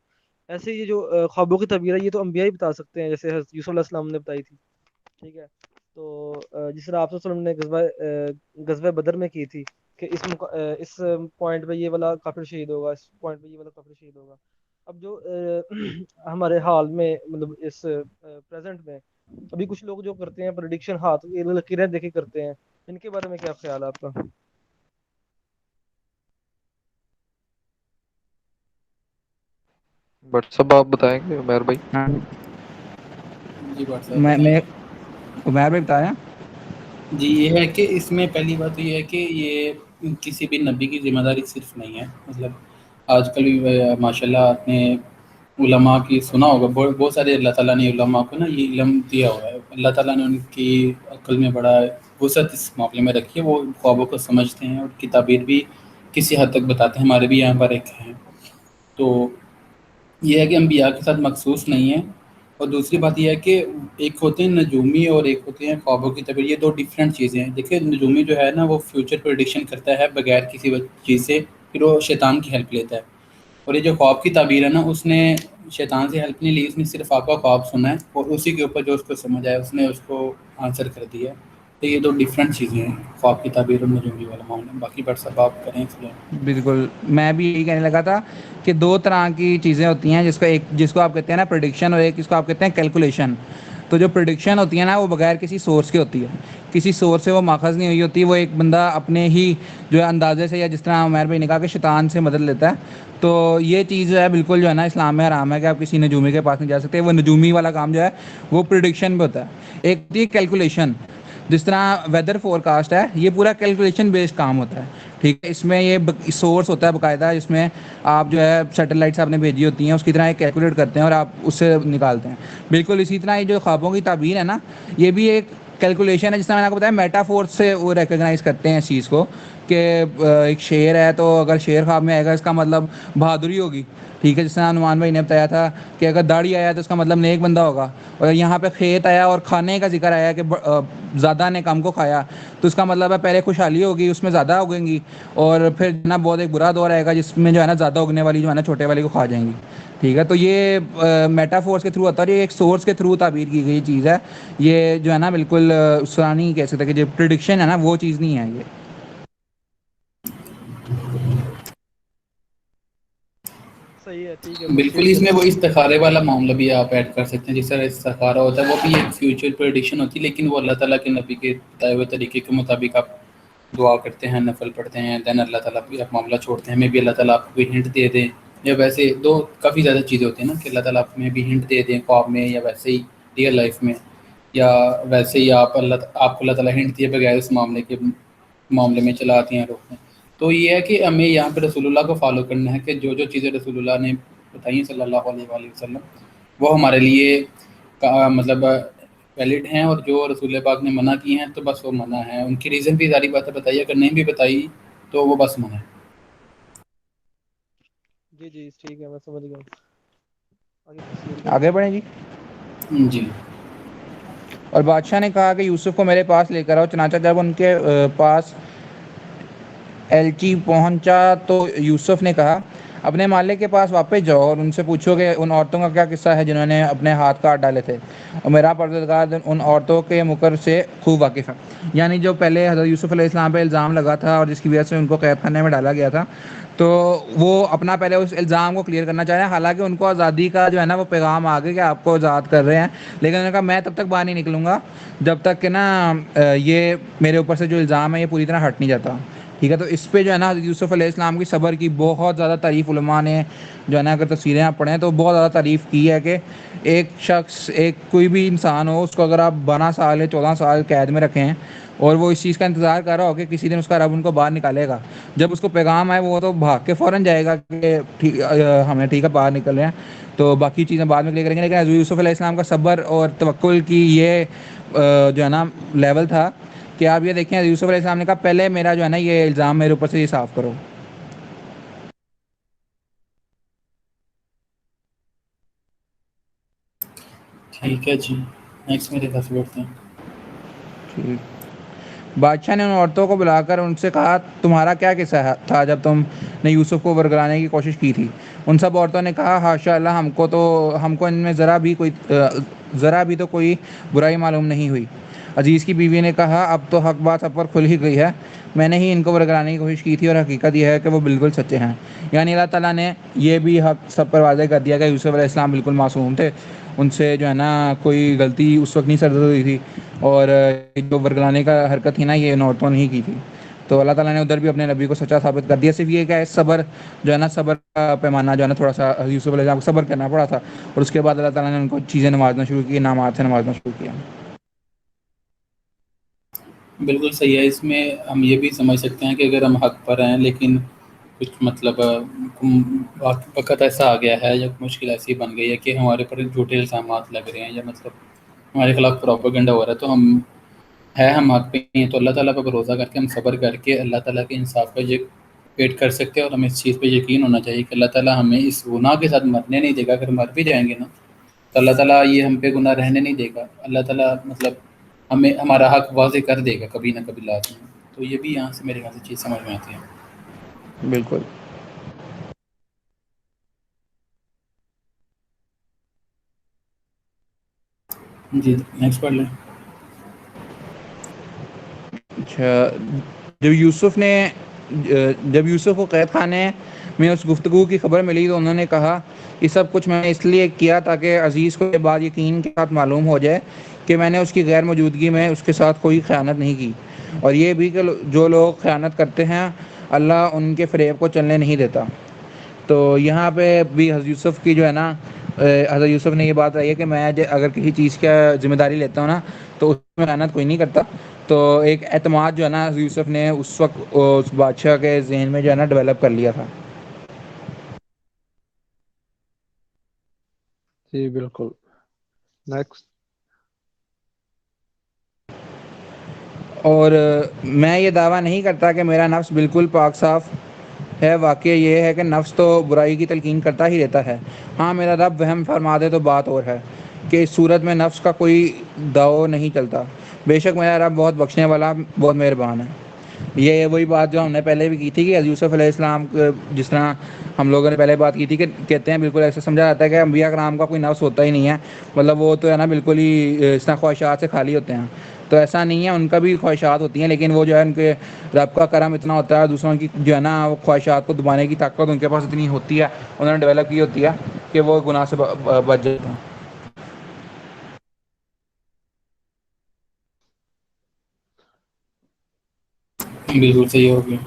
ایسے یہ جو خوابوں کی تعبیر ہے یہ تو انبیاء ہی بتا سکتے ہیں، جیسے حضرت یوسف علیہ السلام نے بتائی تھی. ٹھیک ہے. تو جس طرح آپ صلی اللہ علیہ وسلم نے غزوہ بدر میں کی تھی کہ اس پوائنٹ پہ یہ والا کافر شہید ہوگا، اس پوائنٹ پہ یہ والا کافر شہید ہوگا. اب جو ہمارے حال میں مطلب اس پریزنٹ میں ابھی کچھ لوگ جو کرتے ہیں پریڈکشن ہاتھ لکیریں دیکھے کرتے ہیں، ان کے بارے میں کیا خیال ہے آپ کا؟ بٹ سب آپ بتائیں گے عمیر بھائی؟ جی بات صاحب میں بتائیں. عمیر بھائی بتایا. جی یہ ہے کہ اس میں پہلی بات تو یہ ہے کہ یہ کسی بھی نبی کی ذمہ داری صرف نہیں ہے. مطلب آج کل ماشاء اللہ آپ نے علماء کی سنا ہوگا، بہت سارے اللہ تعالیٰ نے علماء کو نا یہ علم دیا ہوا ہے. اللہ تعالیٰ نے ان کی عقل میں بڑا وسعت اس معاملے میں رکھی ہے. وہ خوابوں کو سمجھتے ہیں اور کی تعبیر بھی کسی حد تک بتاتے ہیں. ہمارے بھی یہاں پر ایک ہیں. تو یہ ہے کہ انبیاء کے ساتھ مخصوص نہیں ہے. اور دوسری بات یہ ہے کہ ایک ہوتے ہیں نجومی اور ایک ہوتے ہیں خوابوں کی تعبیر. یہ دو ڈیفرنٹ چیزیں ہیں. دیکھیں نجومی جو ہے نا وہ فیوچر پریڈکشن کرتا ہے بغیر کسی چیز سے، پھر وہ شیطان کی ہیلپ لیتا ہے. اور یہ جو خواب کی تعبیر ہے نا اس نے شیطان سے ہیلپ نہیں لی، اس نے صرف آپ کا خواب سنا ہے اور اسی کے اوپر جو اس کو سمجھ آیا اس نے اس کو آنسر کر دیا. تو یہ دو ڈیفرنٹ چیزیں ہیں، خواب کی تعبیر اور نجومی والا معاملہ. باقی بٹ سب آپ کریں اس بالکل میں بھی یہی کہنے لگا تھا کہ دو طرح کی چیزیں ہوتی ہیں، جس کو آپ کہتے ہیں نا پریڈکشن، اور ایک اس کو آپ کہتے ہیں کیلکولیشن. تو جو پریڈکشن ہوتی ہے نا وہ بغیر کسی سورس کے ہوتی ہے، کسی سورس سے وہ ماخذ نہیں ہوئی ہوتی. وہ ایک بندہ اپنے ہی جو ہے اندازے سے، یا جس طرح عمیر بھائی نے کہا کہ شیطان سے مدد لیتا ہے. تو یہ چیز جو ہے بالکل جو ہے نا اسلام میں حرام ہے کہ آپ کسی نجومی کے پاس نہیں جا سکتے. وہ نجومی والا کام جو ہے وہ پریڈکشن پہ ہوتا ہے. ایک ہوتی ہے کیلکولیشن، جس طرح ویدر فور کاسٹ ہے، یہ پورا کیلکولیشن بیسڈ کام ہوتا ہے. ٹھیک ہے، اس میں یہ سورس ہوتا ہے باقاعدہ، جس میں آپ جو ہے سیٹلائٹس آپ نے بھیجی ہوتی ہیں اس کی طرح ایک کیلکولیٹ کرتے ہیں اور آپ اس سے نکالتے ہیں. بالکل اسی طرح یہ جو خوابوں کی تعبیر ہے نا یہ بھی ایک کیلکولیشن ہے. جس طرح میں نے آپ کو بتایا میٹافور سے وہ ریکگنائز کرتے ہیں اس چیز کو کہ ایک شعر ہے تو اگر شعر خواب میں آئے گا اس کا مطلب بہادری ہوگی. ٹھیک ہے، جس طرح نعمان بھائی نے بتایا تھا کہ اگر داڑھی آیا تو اس کا مطلب نیک بندہ ہوگا. اور یہاں پہ کھیت آیا اور کھانے کا ذکر آیا کہ زیادہ نے کم کو کھایا تو اس کا مطلب ہے پہلے خوشحالی ہوگی، اس میں زیادہ اگیں گی، اور پھر نا بہت ایک برا دور آئے گا جس میں جو ہے نا زیادہ اگنے والی جو ہے نا چھوٹے والی کو کھا جائیں گی. ٹھیک ہے، تو یہ میٹافورس کے تھرو ہوتا ہے، یہ ایک سورس کے تھرو تعبیر کی گئی چیز ہے. یہ جو ہے نا بالکل اس طرح نہیں کہہ سکتے کہ جو پریڈکشن ہے نا وہ چیز نہیں ہے یہ. صحیح ہے، ٹھیک ہے. بالکل. اس میں وہ استخارے والا معاملہ بھی آپ ایڈ کر سکتے ہیں. جس طرح استخارہ ہوتا ہے وہ بھی ایک فیوچر پریڈکشن ہوتی ہے، لیکن وہ اللہ تعالیٰ کے نبی کے بتائے ہوئے طریقے کے مطابق آپ دعا کرتے ہیں، نفل پڑھتے ہیں، دین اللہ تعالیٰ پہ آپ معاملہ چھوڑتے ہیں. ہمیں بھی اللہ تعالیٰ آپ کو کوئی ہنٹ دے دیں، یا ویسے دو کافی زیادہ چیزیں ہوتی ہیں نا کہ اللہ تعالیٰ آپ میں بھی ہنٹ دے دیں خواب میں، یا ویسے ہی ریئل لائف میں، یا ویسے ہی آپ کو اللہ تعالیٰ ہنٹ دیے بغیر اس معاملے میں چلاتے ہیں روکتے ہیں. تو یہ ہے کہ ہمیں یہاں پہ رسول اللہ کو فالو کرنا ہے کہ جو جو چیزیں رسول اللہ نے بتائی ہیں صلی اللہ علیہ وآلہ وسلم وہ ہمارے لیے مطلب ویلڈ ہیں، اور جو رسول پاک نے منع کی ہیں تو بس وہ منع ہیں. ان کی ریزن بھی ساری باتیں بتائی، اگر نہیں بھی بتائی تو وہ بس منع ہے. جی جی ٹھیک ہے، میں سمجھ گیا. آگے پروسیڈ کریں. آگے بڑھیں جی. جی. اور بادشاہ نے کہا کہ یوسف کو میرے پاس لے کر آؤ. چنانچہ جب ان کے پاس ایلچی پہنچا تو یوسف نے کہا اپنے مالک کے پاس واپس جاؤ اور ان سے پوچھو کہ ان عورتوں کا کیا قصہ ہے جنہوں نے اپنے ہاتھ کاٹ ڈالے تھے، اور میرا پروردگار ان عورتوں کے مکر سے خوب واقف ہے. یعنی جو پہلے حضرت یوسف علیہ السلام پہ الزام لگا تھا اور جس کی وجہ سے ان کو قید خانے میں ڈالا گیا تھا، تو وہ اپنا پہلے اس الزام کو کلیئر کرنا چاہے. حالانکہ ان کو آزادی کا جو ہے نا وہ پیغام آ گیا کہ آپ کو آزاد کر رہے ہیں، لیکن انہوں نے کہا میں تب تک باہر نہیں نکلوں گا جب تک کہ نا یہ میرے اوپر سے جو الزام ہے یہ پوری طرح ہٹ نہیں جاتا. ٹھیک ہے، تو اس پہ جو ہے نا یوسف علیہ السلام کی صبر کی بہت زیادہ تعریف علماء نے جو ہے نا اگر تفسیریں آپ پڑھیں تو بہت زیادہ تعریف کی ہے کہ ایک شخص، ایک کوئی بھی انسان ہو، اس کو اگر آپ 12 سال یا 14 سال قید میں رکھیں اور وہ اس چیز کا انتظار کر رہا ہو کہ کسی دن اس کا رب ان کو باہر نکالے گا، جب اس کو پیغام آئے وہ تو بھاگ کے فوراً جائے گا کہ ہمیں ٹھیک ہے باہر نکل رہے ہیں، تو باقی چیزیں بعد میں کلیئر کریں گے. لیکن حضرت یوسف علیہ السلام کا صبر اور توکل کی یہ جو ہے نا لیول تھا کہ آپ یہ دیکھیں یوسف علیہ السلام نے کہا پہلے میرا جو ہے نا یہ الزام میرے اوپر سے یہ صاف کرو. ٹھیک ہے جی، نیکسٹ میرے پاس بیٹھتے ہیں. بادشاہ نے ان عورتوں کو بلا کر ان سے کہا تمہارا کیا قصہ تھا جب تم نے یوسف کو ورگلانے کی کوشش کی تھی؟ ان سب عورتوں نے کہا حاشا اللہ، ہم کو ان میں ذرا بھی تو کوئی برائی معلوم نہیں ہوئی. عزیز کی بیوی نے کہا اب تو حق بات سب پر کھل ہی گئی ہے، میں نے ہی ان کو ورگلانے کی کوشش کی تھی، اور حقیقت یہ ہے کہ وہ بالکل سچے ہیں۔ یعنی اللہ تعالیٰ نے یہ بھی حق سب پر واضح کر دیا کہ یوسف علیہ السلام بالکل معصوم تھے، ان سے جو ہے نا کوئی غلطی اس وقت نہیں سرزد ہوئی تھی، اور جو ورگلانے کا حرکت تھی نا یہ ان عورتوں نے ہی کی تھی۔ تو اللہ تعالیٰ نے ادھر بھی اپنے نبی کو سچا ثابت کر دیا، صرف یہ کہ صبر جو ہے نا، صبر کا پیمانہ جو ہے نا تھوڑا سا یوسف علیہ السلام کو صبر کرنا پڑا تھا، اور اس کے بعد اللہ تعالیٰ نے ان کو چیزیں نوازنا شروع کی، انعامات سے نوازنا شروع کیا۔ بالکل صحیح ہے۔ اس میں ہم یہ بھی سمجھ سکتے ہیں کہ اگر ہم حق پر ہیں لیکن کچھ مطلب وقت ایسا آ گیا ہے یا مشکل ایسی بن گئی ہے کہ ہمارے پر جھوٹے الزامات لگ رہے ہیں یا مطلب ہمارے خلاف پروپیگنڈا ہو رہا ہے، تو ہم حق پہ ہی ہیں، تو اللہ تعالیٰ پہ بھروسہ کر کے ہم صبر کر کے اللہ تعالیٰ کے انصاف کا ویٹ کر سکتے ہیں، اور ہمیں اس چیز پہ یقین ہونا چاہیے کہ اللہ تعالیٰ ہمیں اس گناہ کے ساتھ مرنے نہیں دے گا۔ اگر مر بھی جائیں گے نا تو اللہ تعالیٰ یہ ہم پہ گناہ رہنے نہیں دے گا، اللہ تعالیٰ مطلب ہمیں ہمارا حق واضح کر دے گا کبھی نہ کبھی لازمی۔ تو یہ بھی یہاں سے میرے خیال سے چیز سمجھ میں آتی ہے۔ بالکل۔ جی نیکسٹ پڑھ لیں۔ اچھا، جب یوسف کو قید خانے میں اس گفتگو کی خبر ملی تو انہوں نے کہا، یہ سب کچھ میں نے اس لیے کیا تاکہ عزیز کو یہ بات یقین کے ساتھ معلوم ہو جائے کہ میں نے اس کی غیر موجودگی میں اس کے ساتھ کوئی خیانت نہیں کی، اور یہ بھی کہ جو لوگ خیانت کرتے ہیں اللہ ان کے فریب کو چلنے نہیں دیتا۔ تو یہاں پہ بھی حضرت یوسف کی جو ہے نا، حضرت یوسف نے یہ بات رہی ہے کہ میں اگر کسی چیز کا ذمہ داری لیتا ہوں نا تو اس میں خیانت کوئی نہیں کرتا۔ تو ایک اعتماد جو ہے نا حضرت یوسف نے اس وقت اس بادشاہ کے ذہن میں جو ہے نا ڈیولپ کر لیا تھا۔ جی بالکل۔ نیکسٹ۔ اور میں یہ دعویٰ نہیں کرتا کہ میرا نفس بالکل پاک صاف ہے، واقعہ یہ ہے کہ نفس تو برائی کی تلقین کرتا ہی رہتا ہے۔ ہاں میرا رب وہم فرما دے تو بات اور ہے کہ اس صورت میں نفس کا کوئی داؤ نہیں چلتا، بے شک میرا رب بہت بخشنے والا، بہت مہربان ہے۔ یہ وہی بات جو ہم نے پہلے بھی کی تھی کہ حضرت یوسف علیہ السلام جس طرح ہم لوگوں نے پہلے بات کی تھی کہ کہتے ہیں بالکل ایسے سمجھا جاتا ہے کہ انبیاء کرام کا کوئی نفس ہوتا ہی نہیں ہے، مطلب وہ تو ہے نا بالکل ہی اس طرح خواہشات سے خالی ہوتے ہیں۔ تو ایسا نہیں ہے، ان کا بھی خواہشات ہوتی ہیں، لیکن وہ جو ہے ان کے رب کا کرم اتنا ہوتا ہے، دوسروں کی جو ہے نا وہ خواہشات کو دبانے کی طاقت ان کے پاس اتنی ہوتی ہے، انہوں نے ڈیولپ کی ہوتی ہے کہ وہ گناہ سے بچ جاتے ہیں۔ بالکل صحیح ہو گیا۔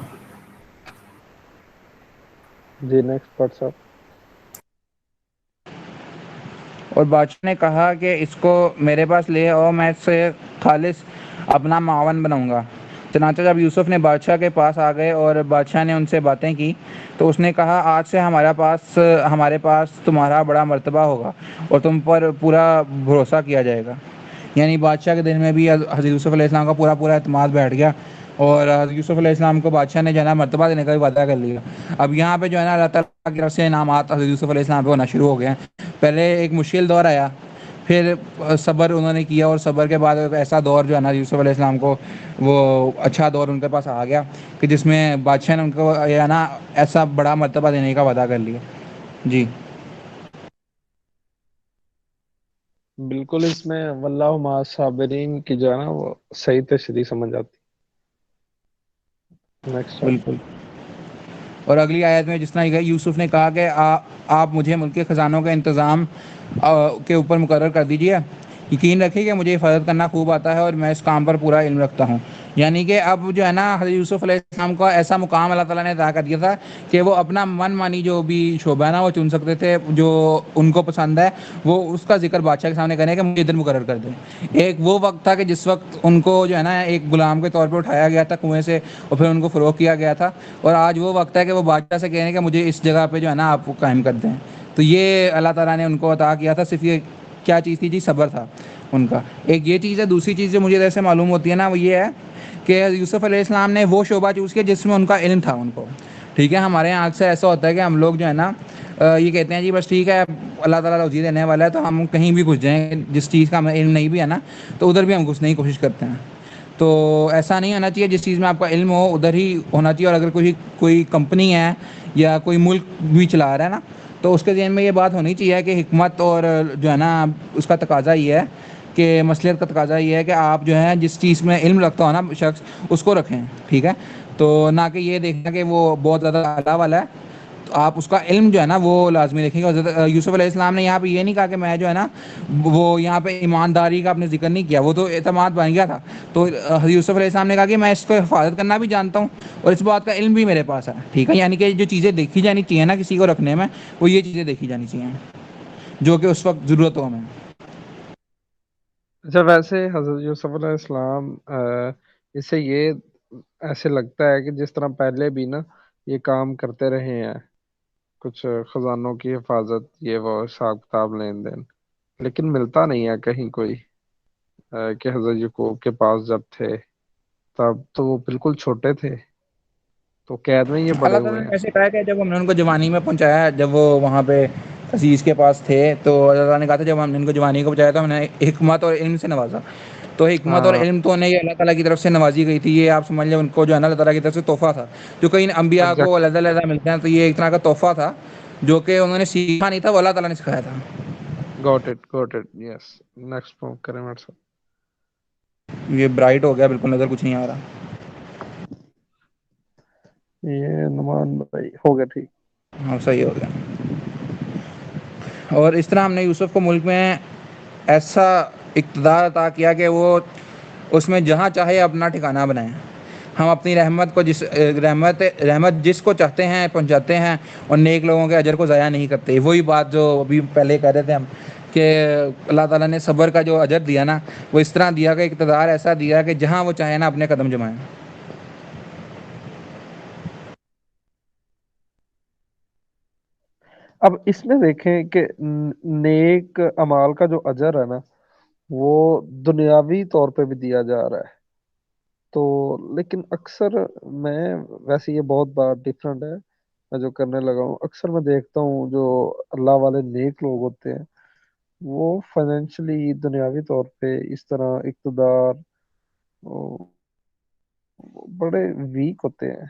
جی نیکسٹ پارٹ صاحب۔ اور بادشاہ نے کہا کہ اس کو میرے پاس لے آؤ، میں اس سے خالص اپنا معاون بناؤں گا۔ چنانچہ جب یوسف نے بادشاہ کے پاس آ گئے اور بادشاہ نے ان سے باتیں کی تو اس نے کہا، آج سے ہمارے پاس تمہارا بڑا مرتبہ ہوگا اور تم پر پورا بھروسہ کیا جائے گا۔ یعنی بادشاہ کے دل میں بھی حضرت یوسف علیہ السلام کا پورا اعتماد بیٹھ گیا، اور حضرت یوسف علیہ السلام کو بادشاہ نے جو ہے نا مرتبہ دینے کا بھی وعدہ کر لیا۔ اب یہاں پہ جو ہے نا اللہ تعالیٰ کی طرف سے انعامات حضرت یوسف علیہ السلام پہ ہونا شروع ہو گئے ہیں۔ پہلے ایک مشکل دور آیا، پھر صبر انہوں نے کیا، اور صبر کے بعد ایک ایسا دور جو ہے نا یوسف علیہ السلام کو وہ اچھا دور ان کے پاس آ گیا کہ جس میں بادشاہ نے ان کو یہ ہے نا ایسا بڑا مرتبہ دینے کا وعدہ کر لیا۔ جی بالکل، اس میں واللہ مع الصابرین کی جو ہے نا وہ صحیح تشریح سمجھ آتی۔ نیکسٹ صاحب۔ بالکل۔ اور اگلی آیت میں جس طرح یہ یوسف نے کہا کہ آپ مجھے ملک کے خزانوں کے انتظام کے اوپر مقرر کر دیجیے، یقین رکھیے کہ مجھے حفاظت کرنا خوب آتا ہے اور میں اس کام پر پورا علم رکھتا ہوں۔ یعنی کہ اب جو ہے نا حضرت یوسف علیہ السلام کا ایسا مقام اللہ تعالیٰ نے عطا کر دیا تھا کہ وہ اپنا من مانی جو بھی شعبہ ہے نا وہ چن سکتے تھے، جو ان کو پسند ہے وہ اس کا ذکر بادشاہ کے سامنے کرنے کہ مجھے ادھر مقرر کر دیں۔ ایک وہ وقت تھا کہ جس وقت ان کو جو ہے نا ایک غلام کے طور پہ اٹھایا گیا تھا کنویں سے اور پھر ان کو فروغ کیا گیا تھا، اور آج وہ وقت ہے کہ وہ بادشاہ سے کہنے کہ مجھے اس جگہ پہ جو ہے نا آپ کو قائم کر دیں۔ تو یہ اللہ تعالیٰ نے ان کو عطا کیا تھا، صرف یہ کیا چیز تھی؟ جی صبر تھا ان کا۔ ایک یہ چیز ہے، دوسری چیز جو مجھے جیسے معلوم ہوتی ہے نا وہ یہ ہے کہ یوسف علیہ السلام نے وہ شعبہ چوز کیا جس میں ان کا علم تھا ان کو، ٹھیک ہے۔ ہمارے یہاں اکثر ایسا ہوتا ہے کہ ہم لوگ جو ہے نا یہ کہتے ہیں جی بس ٹھیک ہے اللہ تعالیٰ روزی دینے والا ہے تو ہم کہیں بھی گھس جائیں، جس چیز کا ہمیں علم نہیں بھی ہے نا تو ادھر بھی ہم گھسنے کی کوشش کرتے ہیں۔ تو ایسا نہیں ہونا چاہیے، جس چیز میں آپ کا علم ہو ادھر ہی ہونا چاہیے۔ اور اگر کوئی کمپنی ہے یا کوئی ملک بھی چلا رہا ہے نا تو اس کے ذہن میں یہ بات ہونی چاہیے کہ حکمت اور جو ہے نا اس کا تقاضا یہ ہے کہ مصلحت کا تقاضا یہ ہے کہ آپ جو ہے جس چیز میں علم رکھتا ہو نا شخص اس کو رکھیں، ٹھیک ہے۔ تو نہ کہ یہ دیکھنا کہ وہ بہت زیادہ اعلیٰ والا ہے، تو آپ اس کا علم جو ہے نا وہ لازمی دیکھیں گے. حضرت یوسف علیہ السلام نے یہاں پہ یہ نہیں کہا کہ میں جو ہے نا وہ یہاں پہ ایمانداری کا آپ نے ذکر نہیں کیا، وہ تو اعتماد بن گیا تھا. تو حضرت یوسف علیہ السلام نے کہا کہ میں اس کو حفاظت کرنا بھی جانتا ہوں اور اس بات کا علم بھی میرے پاس ہے. ٹھیک ہے، یعنی کہ جو چیزیں دیکھی جانی چاہیے نا کسی کو رکھنے میں، وہ یہ چیزیں دیکھی جانی چاہیے جو کہ اس وقت ضرورت ہو ہمیں. اچھا، ویسے حضرت یوسف علیہ السلام اس سے یہ ایسے لگتا ہے کہ جس طرح پہلے بھی نا یہ کام کرتے رہے ہیں، کچھ خزانوں کی حفاظت، یہ وہ حساب کتاب لین دین، لیکن ملتا نہیں ہے کہیں کوئی کہ حضرت یعقوب کے پاس جب تھے تب تو وہ بالکل چھوٹے تھے، تو قید میں یہ بڑے اللہ تعالیٰ ہوئے نے ہیں. ایسے کہا کہ جب ہم نے ان کو جوانی میں پہنچایا، جب وہ وہاں پہ عزیز کے پاس تھے، تو اللہ تعالیٰ نے کہا تھا جب ہم نے ان کو جوانی کو پہنچایا تو ہم نے حکمت اور علم سے نوازا. تو حکمت اور ہاں، علم تو انہیں یہ اللہ تعالیٰ کی طرف سے نوازی گئی تھی. یہ آپ سمجھ لیں ان کو جو ہے نا اللہ تعالیٰ کی طرف سے تحفہ تھا، جو کئی انبیاء کو ایگزیکٹ. علیحدہ ملتے ہیں. تو یہ ایک طرح کا تحفہ تھا جو کہ انہوں نے سیکھا نہیں تھا، وہ اللہ تعالیٰ نے سکھایا تھا. گوٹ اٹ یس. نیکسٹ موو کریں میرے ساتھ. یہ برائٹ ہو گیا، بالکل نظر کچھ نہیں آ رہا. یہ نمان بھائی ہو گیا ٹھیک. ہاں صحیح ہو گیا. اور اس طرح ہم نے یوسف کو ملک میں ایسا اقتدار عطا کیا کہ وہ اس میں جہاں چاہے اپنا ٹھکانہ بنائیں. ہم اپنی رحمت کو رحمت جس کو چاہتے ہیں پہنچاتے ہیں، اور نیک لوگوں کے اجر کو ضائع نہیں کرتے. وہی بات جو ابھی پہلے کہہ رہے تھے ہم کہ اللہ تعالیٰ نے صبر کا جو اجر دیا نا، وہ اس طرح دیا کہ اقتدار ایسا دیا کہ جہاں وہ چاہے نا اپنے قدم جمائیں. اب اس میں دیکھیں کہ نیک اعمال کا جو اجر ہے نا وہ دنیاوی طور پہ بھی دیا جا رہا ہے. تو لیکن اکثر میں، ویسے یہ بہت بات ڈفرینٹ ہے میں جو کرنے لگا ہوں، اکثر میں دیکھتا ہوں جو اللہ والے نیک لوگ ہوتے ہیں وہ فائنینشلی دنیاوی طور پہ اس طرح اقتدار بڑے ویک ہوتے ہیں.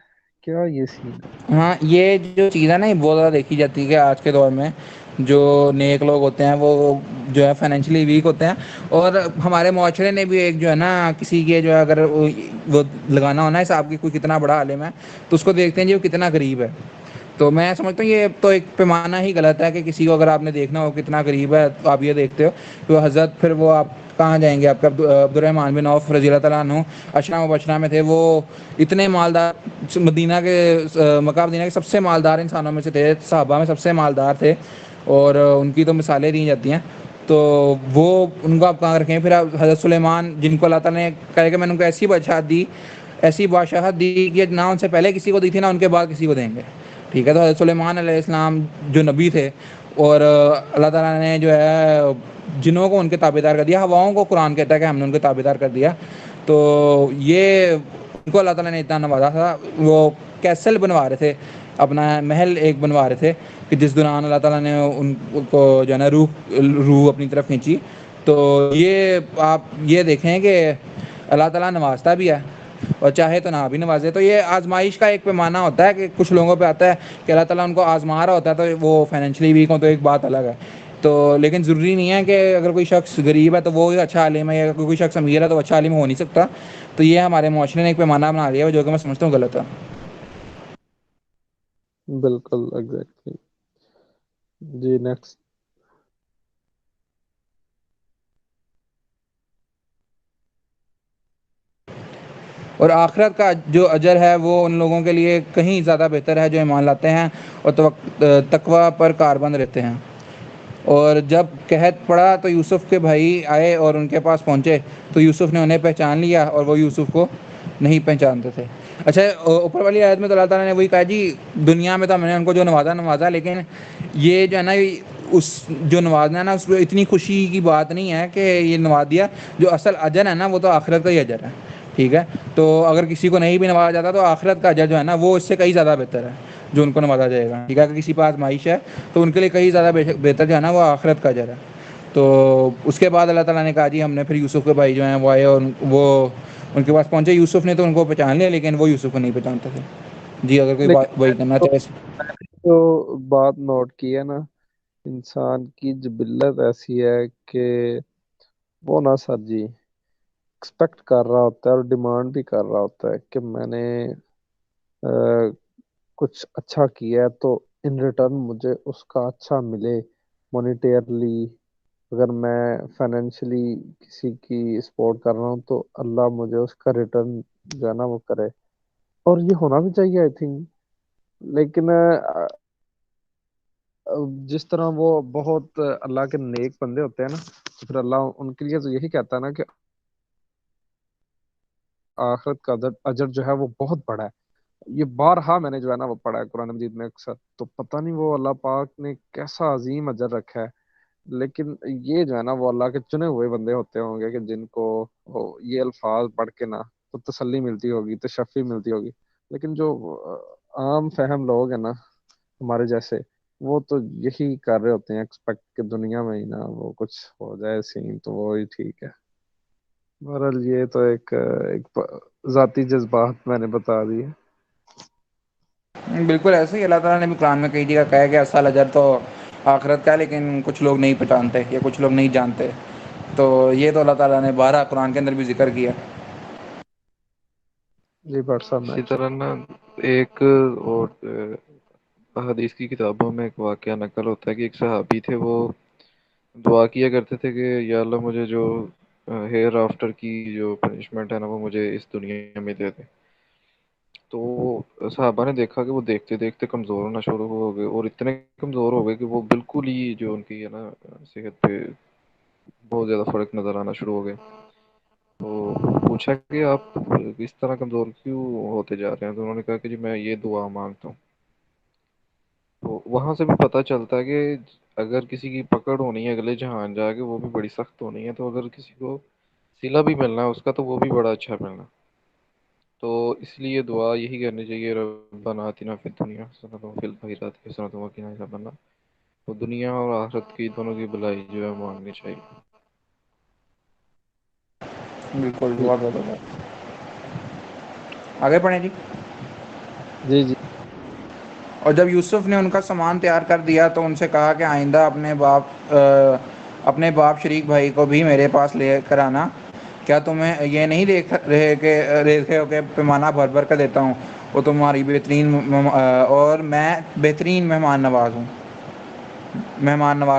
کیا یہ سین ہے؟ ہاں، یہ جو چیز ہے نا یہ بہت زیادہ دیکھی جاتی ہے کہ آج کے دور میں جو نیک لوگ ہوتے ہیں وہ جو ہے فائنینشلی ویک ہوتے ہیں. اور ہمارے معاشرے نے بھی ایک جو ہے نا کسی کے جو ہے اگر وہ لگانا ہونا ہے صاحب کی کوئی کتنا بڑا عالم ہے تو اس کو دیکھتے ہیں جی وہ کتنا غریب ہے. تو میں سمجھتا ہوں یہ تو ایک پیمانہ ہی غلط ہے کہ کسی کو اگر آپ نے دیکھنا ہو کتنا غریب ہے تو آپ یہ دیکھتے ہو کہ وہ حضرت پھر وہ آپ کہاں جائیں گے؟ آپ کا عبد الرحمن بن عوف رضی اللہ تعالیٰ عنہ اشرا مبشرہ میں تھے. وہ اتنے مالدار، مدینہ کے مکہ مدینہ کے سب سے مالدار انسانوں میں سے تھے، صحابہ میں سب سے مالدار تھے، اور ان کی تو مثالیں دی جاتی ہیں. تو وہ ان کو آپ کہاں رکھیں؟ پھر آپ حضرت سلیمان جن کو اللہ تعالیٰ نے کہا کہ میں نے ان کو ایسی بادشاہت دی، ایسی بادشاہت دی کہ نہ ان سے پہلے کسی کو دی تھی نہ ان کے بعد کسی کو دیں گے. ٹھیک ہے، تو حضرت سلیمان علیہ السلام جو نبی تھے، اور اللہ تعالیٰ نے جو ہے جنوں کو ان کے تابع دار کر دیا، ہواؤں کو قرآن کہتا ہے کہ ہم نے ان کے تابع دار کر دیا. تو یہ ان کو اللہ تعالیٰ نے اتنا نوازا تھا. وہ کیسل بنوا رہے تھے، اپنا محل ایک بنوا رہے تھے کہ جس دوران اللہ تعالیٰ نے ان کو جو ہے نا روح اپنی طرف کھینچی. تو یہ آپ یہ دیکھیں کہ اللہ تعالیٰ نوازتا بھی ہے اور چاہے تو نہ بھی نوازے. تو یہ آزمائش کا ایک پیمانہ ہوتا ہے کہ کچھ لوگوں پہ آتا ہے کہ اللہ تعالیٰ ان کو آزما رہا ہوتا ہے تو وہ فائنینشلی ویک ہوں تو ایک بات الگ ہے. تو لیکن ضروری نہیں ہے کہ اگر کوئی شخص غریب ہے تو وہ اچھا عالم ہے، یا اگر کوئی شخص امیر ہے تو اچھا عالم ہو نہیں سکتا. تو یہ ہمارے معاشرے نے ایک پیمانہ بنا لیا ہے جو کہ میں سمجھتا ہوں غلط ہے. بالکل ایگزیکٹلی. جی نیکسٹ. اور آخرت کا جو اجر ہے وہ ان لوگوں کے لیے کہیں زیادہ بہتر ہے جو ایمان لاتے ہیں اور تقوی پر کاربند رہتے ہیں. اور جب قحط پڑا تو یوسف کے بھائی آئے اور ان کے پاس پہنچے تو یوسف نے انہیں پہچان لیا اور وہ یوسف کو نہیں پہچانتے تھے. اچھا، اوپر والی آیت میں تو اللہ تعالیٰ نے وہی کہا جی دنیا میں تو ہم نے ان کو جو نوازا، لیکن یہ جو ہے نا اس جو نوازنا ہے نا اس میں اتنی خوشی کی بات نہیں ہے کہ یہ نواز دیا. جو اصل اجر ہے نا وہ تو آخرت کا ہی اجر ہے. ٹھیک ہے، تو اگر کسی کو نہیں بھی نوازا جاتا تو آخرت کا اجر جو ہے نا وہ اس سے کئی زیادہ بہتر ہے جو ان کو نوازا جائے گا. ٹھیک ہے، اگر کسی پاس آزمائش ہے تو ان کے لیے کئی زیادہ بہتر جو ہے نا وہ آخرت کا اجر ہے. تو اس کے بعد اللہ تعالیٰ نے کہا جی ہم نے پھر یوسف کے بھائی جو ہیں وہ آئے اور وہ ان کے پاس پہنچے. یوسف نے تو ان کو پہچان لیا لیکن وہ یوسف کو نہیں پہچانتے تھے. جی اگر کوئی بات لیکن وہی کرنا چاہے. جو بات نوٹ کی ہے نا، انسان کی جبلت ایسی ہے کہ وہ نا سر جی ایکسپیکٹ کر رہا ہوتا ہے اور ڈیمانڈ بھی کر رہا ہوتا ہے کہ میں نے کچھ اچھا کیا ہے تو ان ریٹرن مجھے اس کا اچھا ملے مونیٹیرلی. اگر میں فائنینشلی کسی کی سپورٹ کر رہا ہوں تو اللہ مجھے اس کا ریٹرن جو ہے نا وہ کرے. اور یہ ہونا بھی چاہیے آئی تھنک. لیکن جس طرح وہ بہت اللہ کے نیک بندے ہوتے ہیں نا تو پھر اللہ ان کے لیے تو یہی کہتا ہے نا کہ آخرت کا اجر جو ہے وہ بہت بڑا ہے. یہ بارہا میں نے جو ہے نا وہ پڑھا ہے قرآن مجید میں اکثر. تو پتہ نہیں وہ اللہ پاک نے کیسا عظیم اجر رکھا ہے. لیکن یہ جو ہے نا وہ اللہ کے چنے ہوئے بندے ہوتے ہوں گے کہ جن کو یہ الفاظ پڑھ کے نا تو تسلی ملتی ہوگی, تشفی ملتی ہوگی. لیکن جو عام فہم لوگ ہیں نا ہمارے جیسے, وہ تو یہی کر رہے ہوتے ہیں ایکسپیکٹ کہ دنیا میں ہی نا وہ کچھ ہو جائے سین تو وہی ٹھیک ہے. بہرحال یہ تو ایک ذاتی جذبات میں نے بتا دی. بالکل ایسے ہی اللہ تعالیٰ نے بھی قرآن میں کئی جگہ کہا ہے کہ اصل اجر تو آخرت کا ہے, لیکن کچھ لوگ نہیں پہچانتے یا کچھ لوگ نہیں جانتے. تو یہ تو اللہ تعالیٰ نے 12 قرآن کے اندر بھی ذکر کیا. جی بٹ صاحب اسی طرح نا ایک اور حدیث کی کتابوں میں ایک واقعہ نقل ہوتا ہے کہ ایک صحابی تھے, وہ دعا کیا کرتے تھے کہ یا اللہ مجھے جو ہیئر آفٹر کی جو پنشمنٹ ہے نا وہ مجھے اس دنیا میں دے دے. تو صحابہ نے دیکھا کہ وہ دیکھتے دیکھتے کمزور ہونا شروع ہو گئے, اور اتنے کمزور ہو گئے کہ وہ بالکل ہی جو ان کی ہے نا صحت پہ بہت زیادہ فرق نظر آنا شروع ہو گئے. تو پوچھا کہ آپ اس طرح کمزور کیوں ہوتے جا رہے ہیں؟ تو انہوں نے کہا کہ جی میں یہ دعا مانگتا ہوں. تو وہاں سے بھی پتہ چلتا ہے کہ اگر کسی کی پکڑ ہونی ہے اگلے جہان جا کے وہ بھی بڑی سخت ہونی ہے, تو اگر کسی کو صلہ بھی ملنا ہے اس کا تو وہ بھی بڑا اچھا ملنا. تو اس لیے دعا یہی کرنی چاہیے ربنا آتنا فی الدنیا حسنۃ وفی الآخرۃ حسنۃ وقنا عذاب النار. تو دنیا اور آخرت کی دونوں کی بھلائی جو ہے مانگنی چاہیے. بالکل بہت بہت آگے پڑھیں جی. جی جی اور جب یوسف نے ان کا سامان تیار کر دیا تو ان سے کہا کہ آئندہ اپنے باپ شریک بھائی کو بھی میرے پاس لے کر آنا. کیا تمہیں یہ نہیں دیکھ رہے ہو کہ پیمانہ بھر بھر کر دیتا ہوں, وہ تمہاری اور میں بہترین مہمان نواز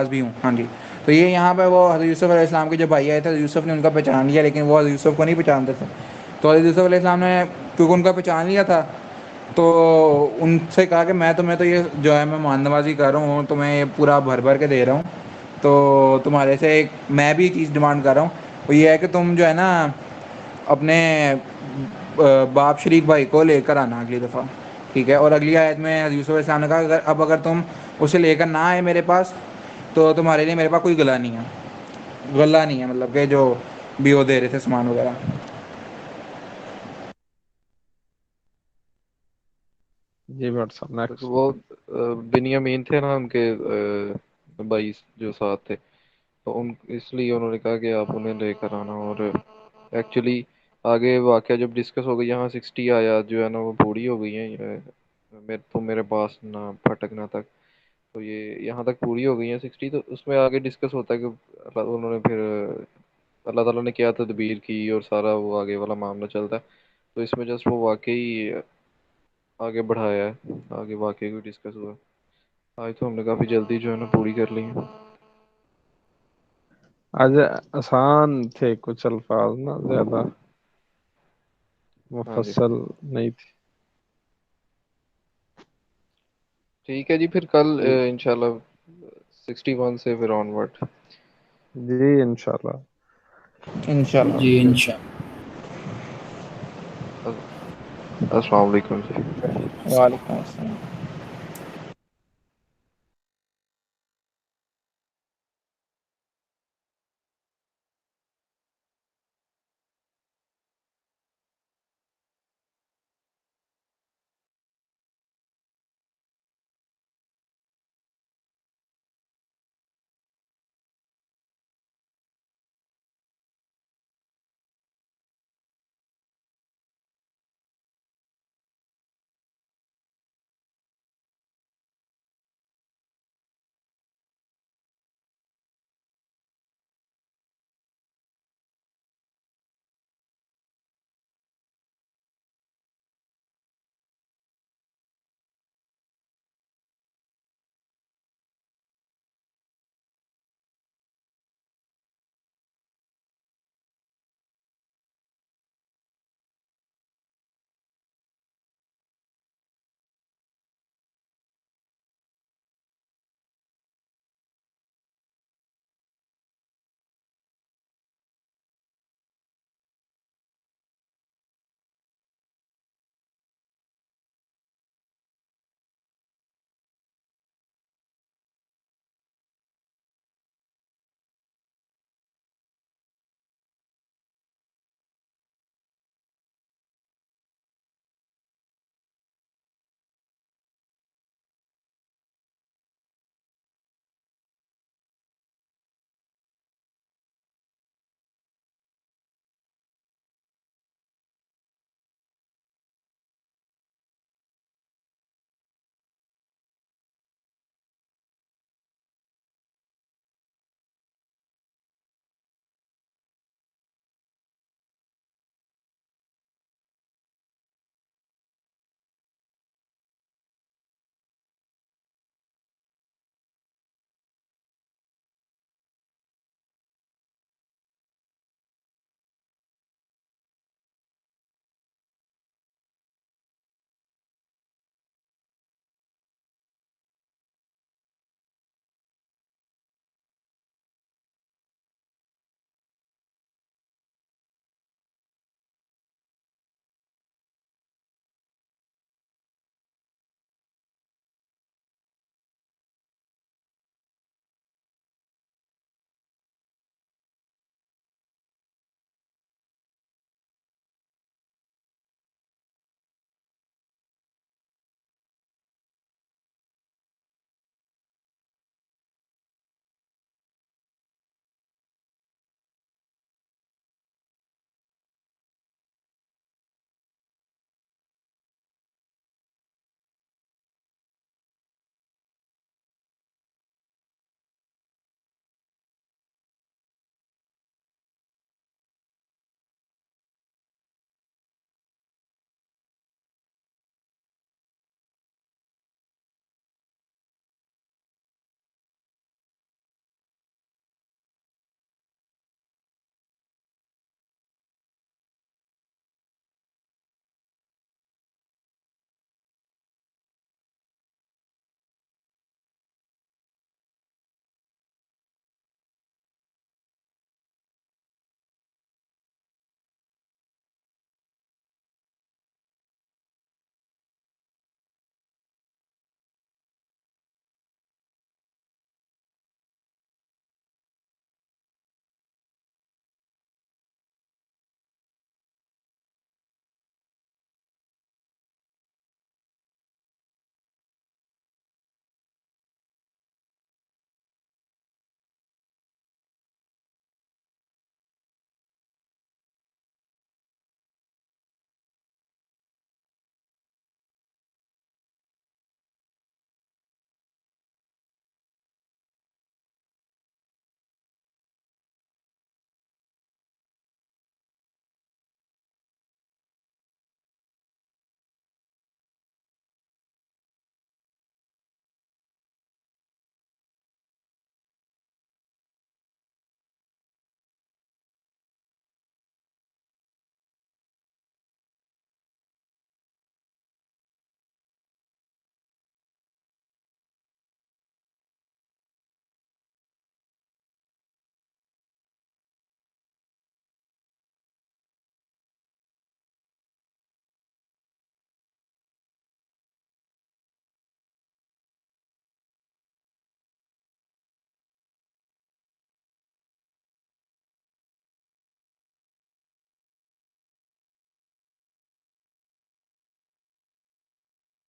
بھی ہوں. ہاں جی. تو یہ یہاں پہ وہ حضرت یوسف علیہ السلام کے جو بھائی آئے تھے, یوسف نے ان کا پہچان لیا, لیکن وہ حضرت یوسف کو نہیں پہچانتے تھے. تو حضرت یوسف علیہ السلام نے کیونکہ ان کا پہچان لیا تھا تو ان سے کہا کہ میں تمہیں تو یہ جو ہے مہمان نوازی کر رہا ہوں, تمہیں یہ پورا بھر بھر کے دے رہا ہوں, تو تمہارے سے ایک میں بھی چیز ڈیمانڈ کر رہا ہوں, وہ یہ ہے کہ تم جو ہے نا اپنے باپ شریک بھائی کو لے کر آنا اگلی دفعہ. ٹھیک ہے. اور اگلی آیت میں حضرت یوسف علیہ السلام نے کہا اب اگر تم اسے لے کر نہ آئے میرے پاس تو تمہارے لیے میرے پاس کوئی غلہ نہیں ہے, مطلب کہ جو بھی وہ دے رہے تھے سامان وغیرہ. جی بٹ صاحب نیکسٹ. وہ بنیامین تھے نا ان کے بھائی جو ساتھ تھے, تو اس لیے انہوں نے کہا کہ آپ انہیں لے کر آنا. اور ایکچولی آگے واقعہ جب ڈسکس ہو گئی, یہاں 60 آیات جو ہے نا وہ پوری ہو گئی ہیں, تو میرے پاس نہ پھٹکنا تک, تو یہ یہاں تک پوری ہو گئی ہیں 60. تو اس میں آگے ڈسکس ہوتا ہے کہ انہوں نے پھر اللہ تعالیٰ نے کیا تدبیر کی اور سارا وہ آگے والا معاملہ چلتا ہے. تو اس میں جسٹ وہ واقعی آگے بڑھایا ہے, آگے واقعی بھی ڈسکس ہوا. آج تو ہم نے کافی جلدی جو ہے نا پوری کر لی ہے. آج آسان تھے کچھ الفاظ نا, زیادہ ہاں جی مفصل نہیں تھی. ٹھیک ہے جی, پھر کل جی انشاءاللہ 61 سے پھر آن ورڈ. جی انشاءاللہ. انشاءاللہ. جی انشاء السلام علیکم جی. وعلیکم السلام.